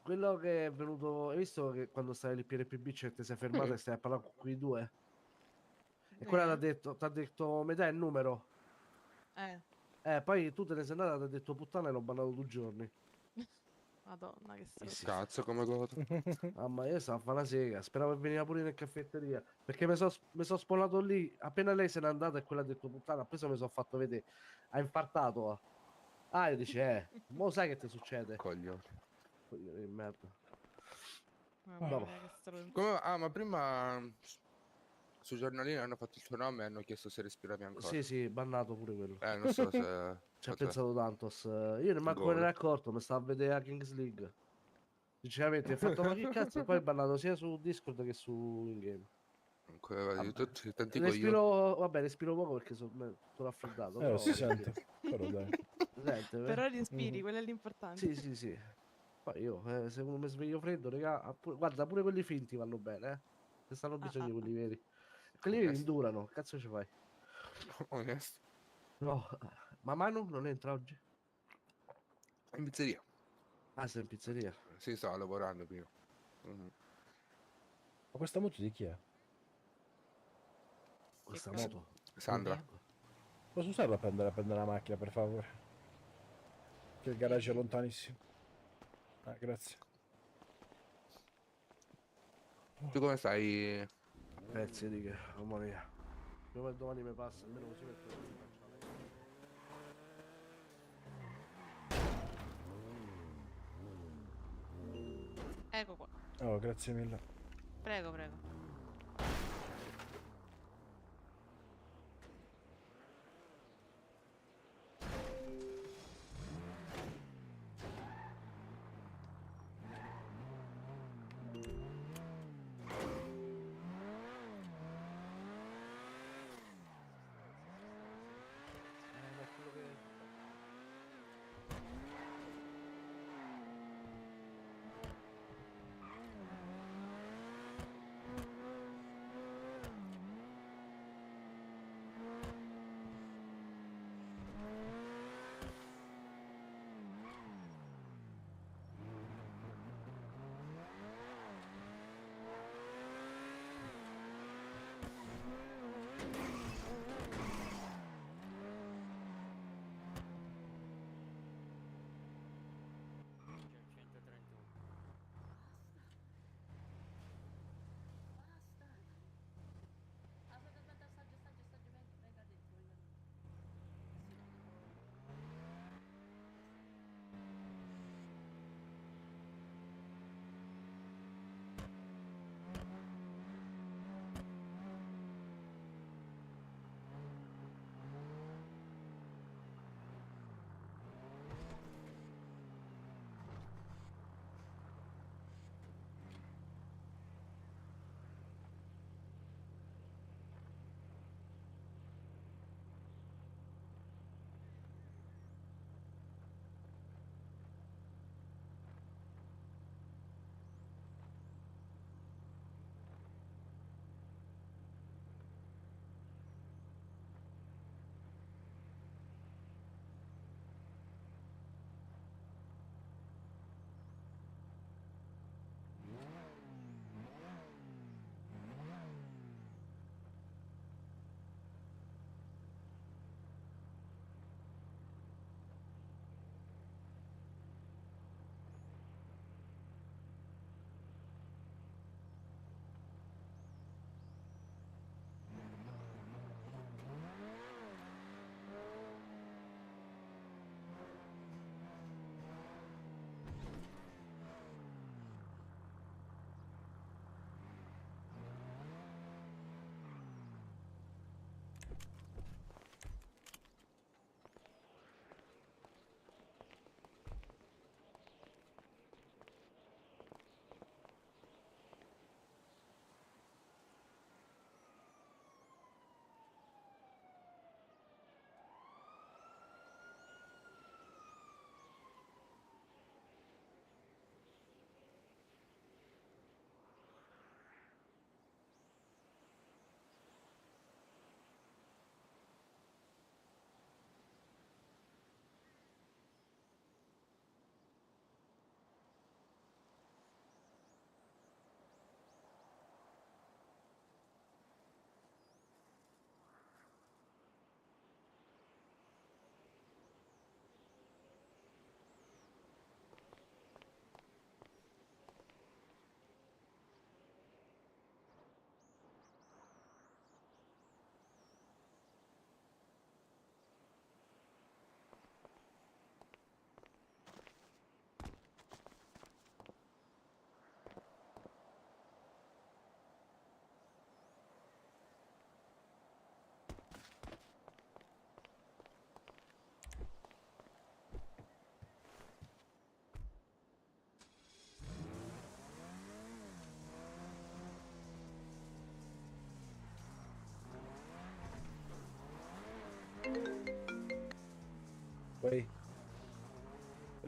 quello che è venuto. Hai visto che quando stai lì PRPB cioè, ti sei fermato e stai a parlare con quei due? E quella ti ha detto, mi dai il numero? Poi tu te ne sei andata e ti ha detto puttana e l'ho bannato 2 giorni. Madonna, che stress. Cazzo, come cosa? Mamma, io stavo a fare una sega, speravo che veniva pure in caffetteria. Perché mi sono sponato lì, appena lei se n'è andata e quella ha detto puttana, preso mi sono fatto vedere. Ha infartato. Ah, io dice, mo sai che ti succede? Coglione. Coglione di merda. Mamma Dopo. mia, che stronzo. Come va? Ah, ma prima sui giornalini hanno fatto il tuo nome e hanno chiesto se respiravi ancora. Sì, sì, bannato pure quello. Non so se... Ci ha cioè, pensato Tantos. Io ne manco me ne gol. ero accorto, mi stava a vedere la Kings League. Sinceramente, ho fatto ma che cazzo? E poi ho bannato sia su Discord che su in-game. Comunque, tutti, tanti coglioni. Respiro, vabbè, respiro poco perché sono raffreddato. Però si respiro. sente. Però dai. Si sente, Però eh? respiri, quello è l'importante. Sì, sì, sì. Poi io, se mi sveglio freddo, raga, guarda, pure quelli finti vanno bene, eh. Se stanno bisogno quelli veri. Quelli veri indurano, cazzo ci fai? Onesto. No, ma Manu non entra oggi? In pizzeria. Ah, sei in pizzeria? Sì, stavo lavorando prima. Ma questa moto di chi è? Questa moto? Sandra. Posso usarla per andare a prendere la macchina, per favore? Che il garage è lontanissimo. Ah, grazie. Tu come stai? Pezzi di che, mamma mia. Domani mi passa, almeno così metto in faccia lei. Ecco qua. Oh, grazie mille. Prego, prego.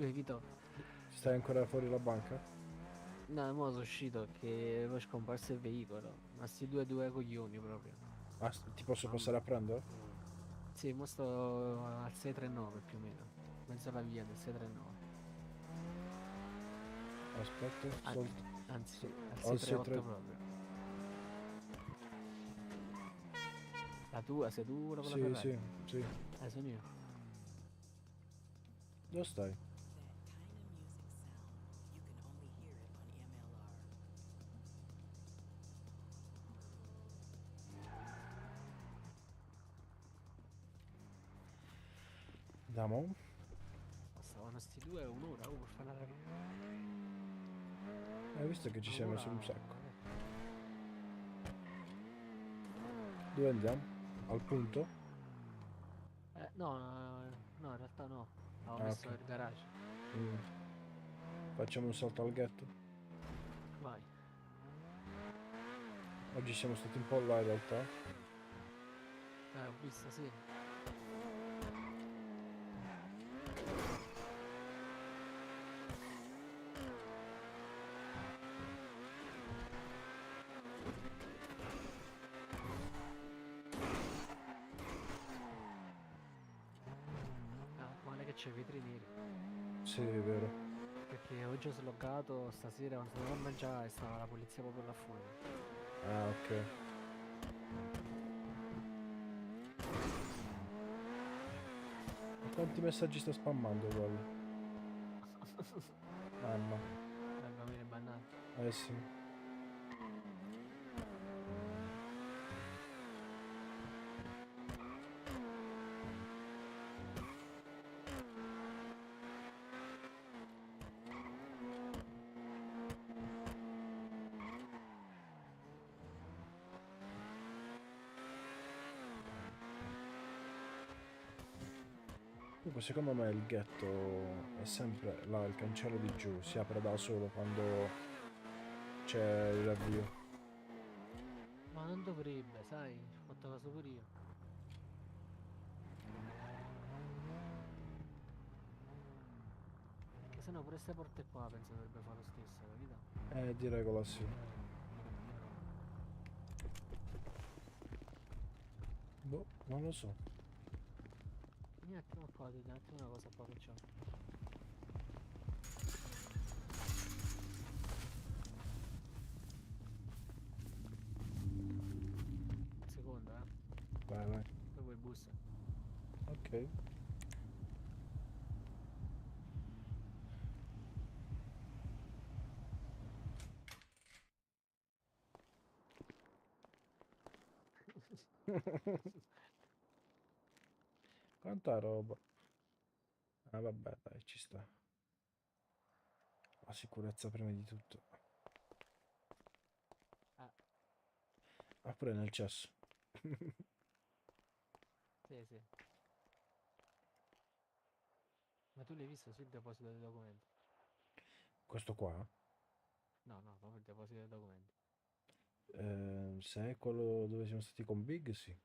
Lui Vito, Stai ancora fuori la banca? no, mo sono uscito che poi è scomparso il veicolo. Ma sti due coglioni proprio. Ah, ti posso passare a prendere? Sì, mo sto al 639 più o meno. Mezzo alla via del 639. Aspetta, Anzi, al al 638 proprio. La tua, sei tu quello con la Sì, Ferrari? sì. Sono io. Dove stai? Andiamo? Stavano sti due un'ora per fare una rapida. Hai visto che ci siamo messo un sacco. Dove andiamo? Al punto? No, in realtà no. Avevo Ah, messo ok. il garage. Mm. Facciamo un salto al ghetto. Vai. Oggi siamo stati un po' là in realtà. Ho visto, sì. Male che c'è i vetri neri. Sì, è vero. Perché oggi ho sloggato, stasera quando sono andato a mangiare e stava la polizia proprio là fuori. Ah, ok. Ma quanti messaggi sta spammando quello? Mamma. Bambini bannati. Eh sì. Comunque secondo me il ghetto è sempre là, il cancello di giù, si apre da solo quando c'è il ravvio. Ma non dovrebbe, sai, ho fatto caso pure io. Perché sennò pure queste porte qua penso dovrebbe fare lo stesso, capito? Di regola sì. Boh, non lo so. Niente, ma qua ti metti una cosa qua che c'ho. Secondo, Vai, vai. poi vuoi bussa. Ok. Quanta roba. Ah vabbè, dai, ci sta. La sicurezza prima di tutto. Ah, pure nel cesso. Sì, sì. Ma tu l'hai visto sul deposito dei documenti? Questo qua? No, no, proprio il deposito dei documenti. Se è quello dove siamo stati con Big, sì.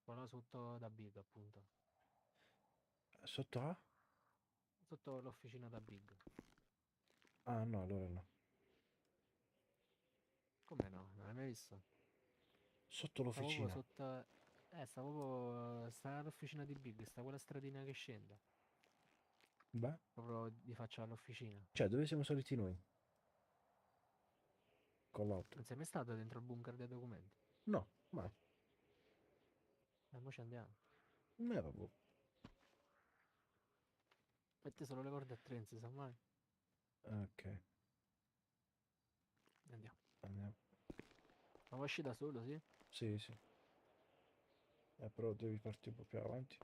Quello sotto da Big, appunto. Sotto A? Sotto l'officina da Big. Ah no, allora no. Come no? Non l'hai mai visto? Sotto l'officina. Sta proprio sotto... sta proprio... sta all'officina di Big, sta quella stradina che scende. Beh. Proprio di faccia all'officina. Cioè, dove siamo saliti noi? Con l'auto. Non sei mai stato dentro il bunker dei documenti? No, mai. Mo ci andiamo. Vabbè. Mette solo le corde a tre, non si sa mai. Ok. Andiamo. Andiamo. Ma usci da solo, sì? Sì, sì. Però devi farti un po' più avanti.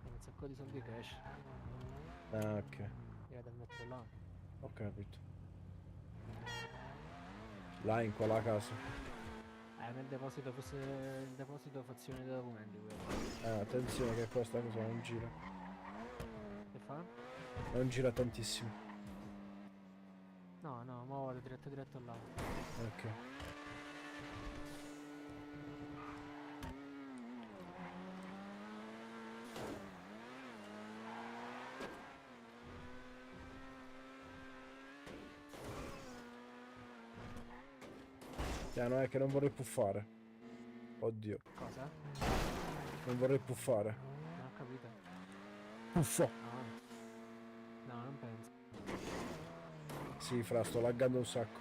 Un sacco di soldi cash. Ah, ok. Io vado a mettere là. Ho capito. Là in quella casa. Nel deposito, fosse il deposito fazione dei documenti quello. Attenzione che questa cosa non gira. Che fa? Non gira tantissimo. No, no, muovere diretto là. Ok. Piano è che non vorrei puffare. Oddio. Cosa? Non vorrei puffare. Non ho capito. Puffo. Ah. No, non penso. Sì, fra, sto laggando un sacco.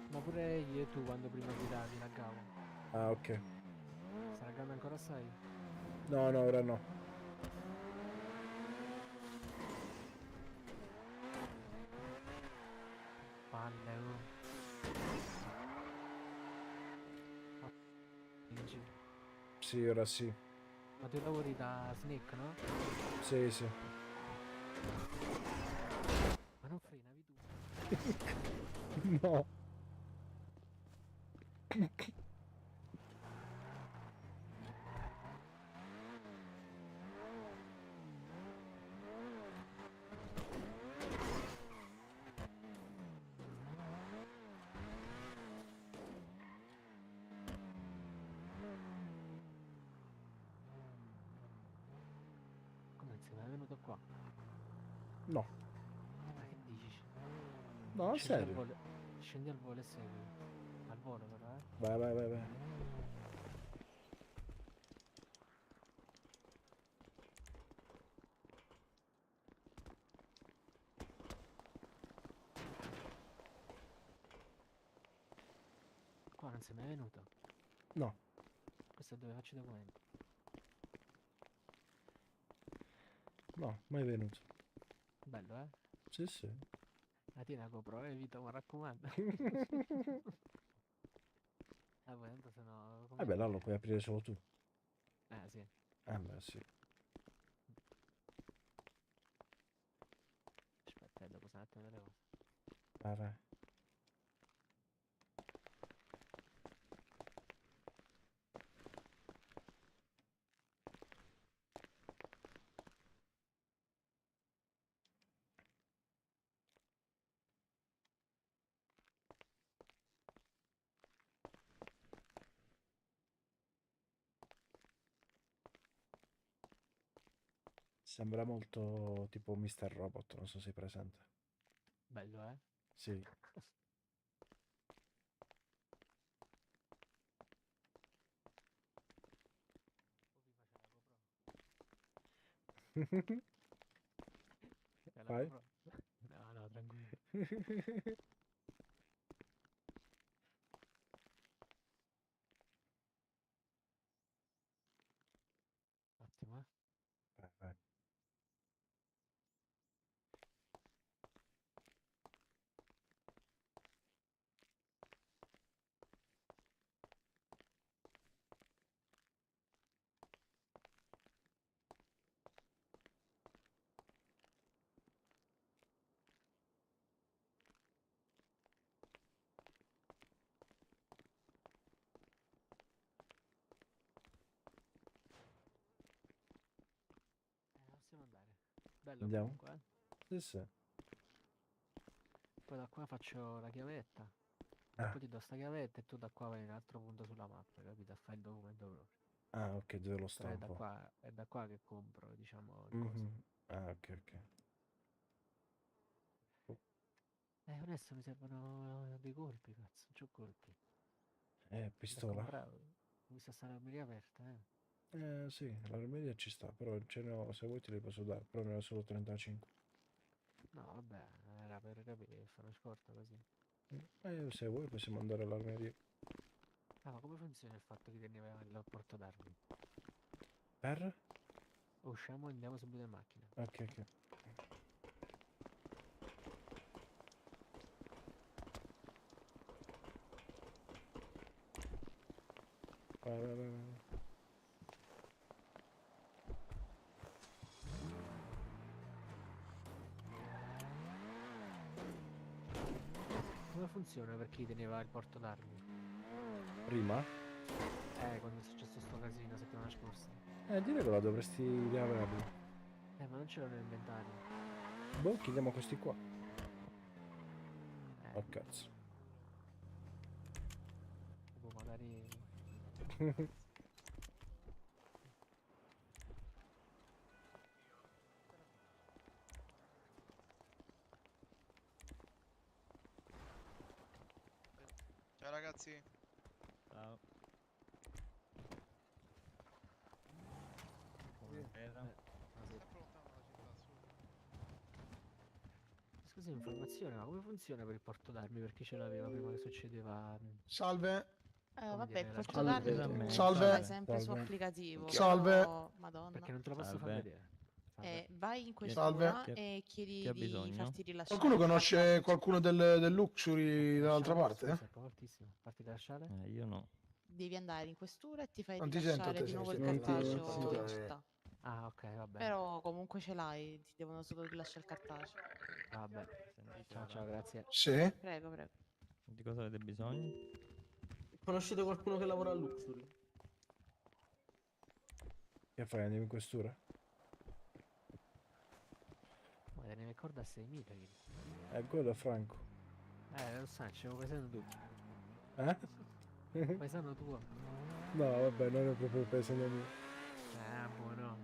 Ma pure io e tu quando prima guidavi laggavo. Ah, ok. Sta laggando ancora assai? No, no, ora no. Palle, oh. Sì, ora sì. Ma tu lavori da Snake, no? Sì, sì. Ma non frenavi tu? No. Come non sei mai venuto qua? No. Ma che dici? No, Scendi serio. Scendi al volo e segui. Al volo però, eh? Vai, vai, vai, vai. Qua non sei mai venuto? No. Questo è dove faccio i documenti. No, mai venuto. Bello, eh? Sì, sì. La tieni a GoPro, Vito, mi raccomando. Poi tanto se no... come Vabbè, là fai? lo puoi aprire solo tu. Sì. Beh, sì. Aspetta, dopo se un attimo delle cose. Vai, vai. Sembra molto tipo Mr. Robot, non so se sei presente. Bello, eh? Sì. C'è la Vai. GoPro? No, no, tranquillo. Attimo, eh. Vai, vai. Possiamo andare. Bello Andiamo? comunque, eh. Sì, sì. Poi da qua faccio la chiavetta. Ah. Poi ti do sta chiavetta e tu da qua vai in un altro punto sulla mappa, capito? A fare il documento proprio. Ah, ok, dove lo Però stampo? è da qua che compro, diciamo, il coso. Mhm. Ah, ok, ok. Adesso mi servono dei colpi, cazzo, non c'ho colpi. Da Pistola? comprare. Ho visto sta armeria aperta, eh. Sì, l'armeria ci sta, però ce ne ho, se vuoi te li posso dare, però ne ho solo 35. No, vabbè, era per capire, per fare scorta così. Se vuoi possiamo andare all'armeria. Ah, ma come funziona il fatto che teneva il porto d'armi? Per? Usciamo e andiamo subito in macchina. Ok, ok. Vai, vai, vai, vai. Come funziona per chi teneva il porto d'armi? Prima? Quando è successo sto casino la settimana scorsa. Di regola dovresti riaverlo. Ma non ce l'ho nell'inventario. Boh, chiediamo a questi qua. Oh cazzo. Boh, magari... Ciao ragazzi. Ciao. Scusi, informazione, ma come funziona per il porto d'armi? Per chi ce l'aveva prima che succedeva? Salve. Vabbè, il dire, porto la d'armi gente- Salve. fai sempre su Salve. applicativo. Salve. però- Madonna. Perché non te lo posso far Salve. vedere. Vai in Salve. questura e chiedi ha di bisogno? farti rilasciare. Qualcuno conosce qualcuno del Luxury dall'altra parte? Secco, fortissimo. Farti lasciare? Io no. Devi andare in questura e ti fai Non ti sento rilasciare te, di nuovo il non ti- cartaceo non ti- in città. Ah, ok, vabbè. Però comunque ce l'hai, ti devono solo rilasciare il cartaceo. Vabbè. Ciao, ciao, grazie. Sì? Prego, prego. Di cosa avete bisogno? Conoscete qualcuno che lavora al Luxury? Che fai? Andiamo in questura? Ma te ne ricorda 6.000? Quello è Franco. Lo sai, c'è un paesano tu. Eh? Paesano tuo. No, vabbè, non è proprio il paesano mio. Buono.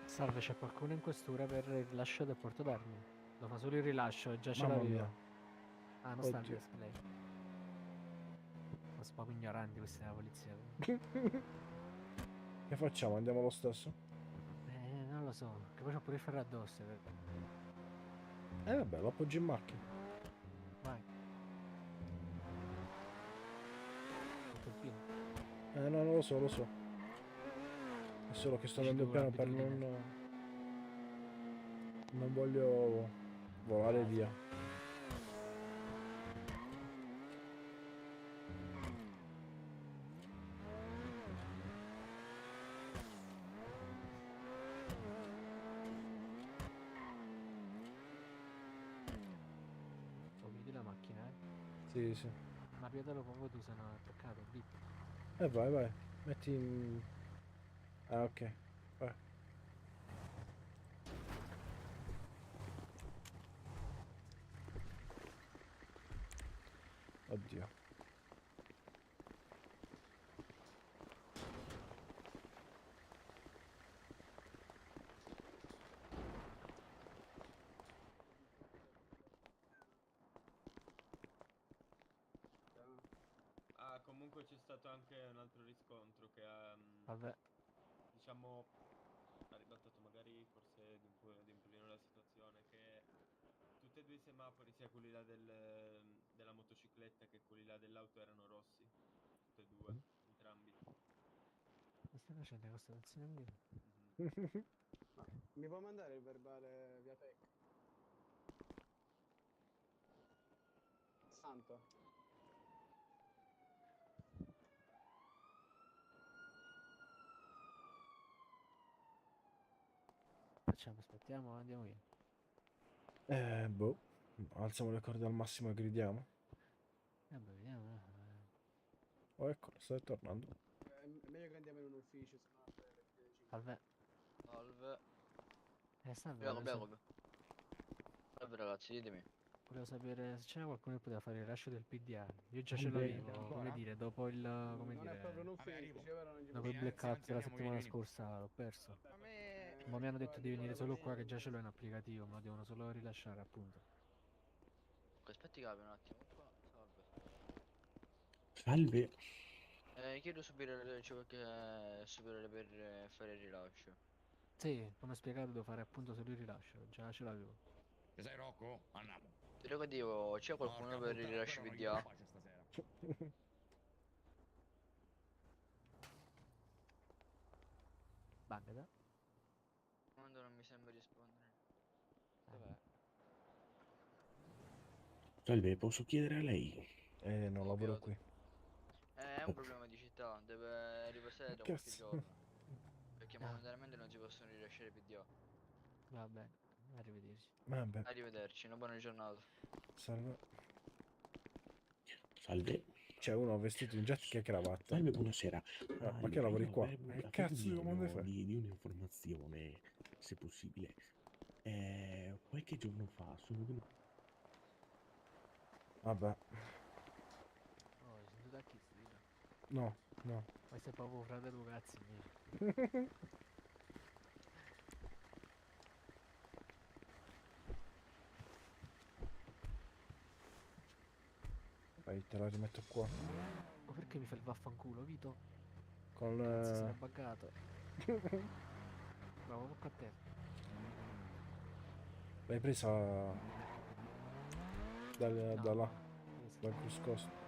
Salve, c'è qualcuno in questura per il rilascio del porto d'armi? Lo fa solo il rilascio, già ce Mamma l'aveva. mia. Ah, non sta al Oddio. desk lei. Ma sono proprio ignoranti questi della polizia. Che facciamo? Andiamo lo stesso? Non lo so, che poi c'ho pure il ferro addosso. Vabbè, lo appoggi in macchina. Vai. Colpino. No, non lo so, lo so. È solo che sto andando piano per non voglio volare via. Oh, vedi la macchina, Sì, sì. Ma piede lo pongo tu, se no è attaccato, bip. Vai, vai. Metti in... Ah, ok. Vai. Oddio. Comunque c'è stato anche un altro riscontro che ha, Vabbè. diciamo, ha ribaltato magari forse di un pochino la situazione, che tutti e due i semafori, sia quelli là della motocicletta che quelli là dell'auto, erano rossi. Tutti e due, entrambi. Ma stai facendo costellazione mia? Mi puoi mandare il verbale via tech? Santo. Facciamo, aspettiamo, andiamo via. Boh. Alziamo le corde al massimo e gridiamo. Vabbè, vediamo. Oh, ecco, stai tornando. È meglio che andiamo in un ufficio, sennò le Salve. Salve. Salve. Prego, prego. Salve ragazzi, ditemi. Volevo sapere se c'era qualcuno che poteva fare il rilascio del PDA. Io già ce l'avevo, come dire, dopo il... come Non è dire... proprio un ufficio, però non ci dopo il blackout la settimana scorsa l'ho perso. Ma mi hanno detto di venire solo qua che già ce l'ho in applicativo, ma lo devono solo rilasciare appunto. Aspetti capi un attimo. Salve. Chiedo superiore, c'è qualche superiore per fare il rilascio. Sì, come ho spiegato devo fare appunto solo il rilascio, già ce l'avevo. Che sei Rocco? Andiamo. Direi che dico, c'è qualcuno per il rilascio PDA? Bagada? Quando non mi sembra rispondere. Dov'è? Salve, posso chiedere a lei? Non lavoro qui. È un problema di città, deve riposare da Che qualche cazzo? giorno. Perché fondamentalmente non si possono rilasciare PDO. Va bene, arrivederci. Vabbè, Arrivederci, una buona giornata. salve. Salve. C'è uno vestito in giacca e cravatta. Salve, buonasera. Ma che lavori qua? Che Cazzo di domande fai? di un'informazione, se possibile. Qualche giorno fa sono venuto. Vabbè. Oh, sei seduto a chi stai? No, no. Ma sei proprio fratello cazzi miei. Vai, te la rimetto qua. Ma perché mi fai il vaffanculo, Vito? Con Cazzo, sei buggato. Bravo, tocca a te. L'hai presa da là, dal cruscotto.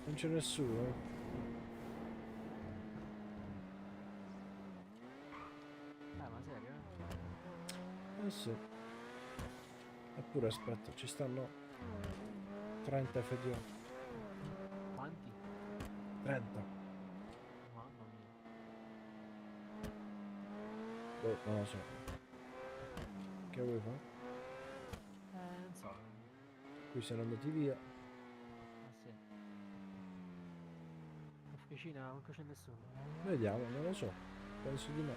Non c'è nessuno. Ma serio? Eh sì. Eppure aspetta, ci stanno 30 FDO. Quanti? 30. Mamma mia. Boh, non lo so. Che vuoi fare? Non so. Qui sono andati via. Ah sì. L'officina non c'è nessuno. Vediamo, non lo so. Penso di no.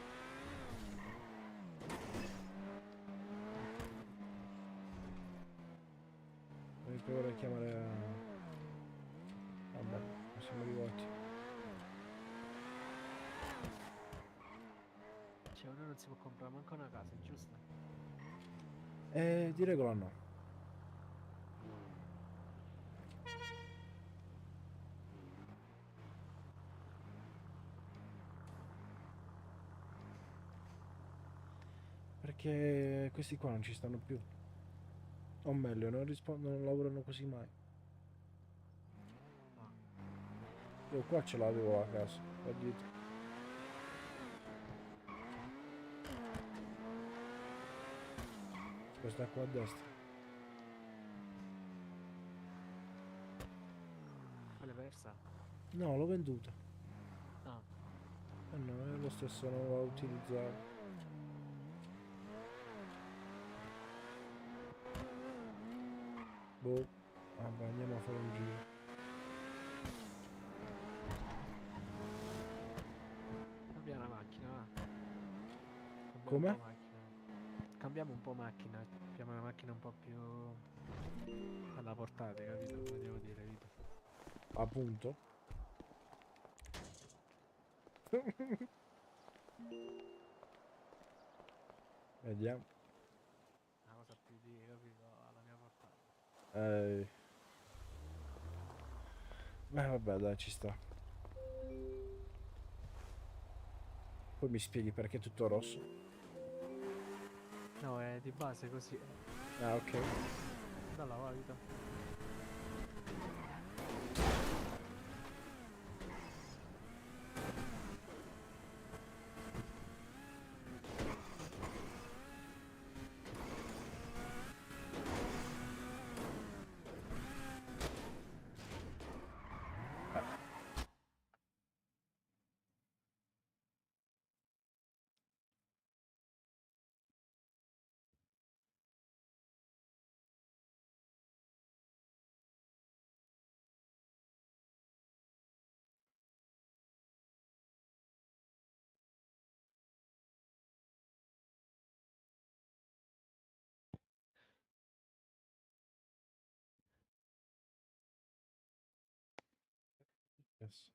Devi provare a chiamare a... Vabbè, siamo arrivati. Cioè uno non si può comprare manco una casa, giusto? Di regola no. Perché questi qua non ci stanno più. O meglio, non rispondono, non lavorano così mai. Io qua ce l'avevo a casa, qua dietro. Questa qua a destra. Quale persa? No, l'ho venduta. Ah. No, è lo stesso, non la utilizzavo. Boh. Vabbè, andiamo a fare un giro. Cambiamo la macchina, va. Come? Un po' macchina. Cambiamo un po' macchina. Cambiamo una macchina un po' più alla portata, capito? Come devo dire, Vito? Appunto. Vediamo. Una cosa più di, capito, alla mia portata. Beh, vabbè, dai, ci sta. Poi mi spieghi perché è tutto rosso. No, è di base così. Ah, ok. Dalla va, Vito. Yes.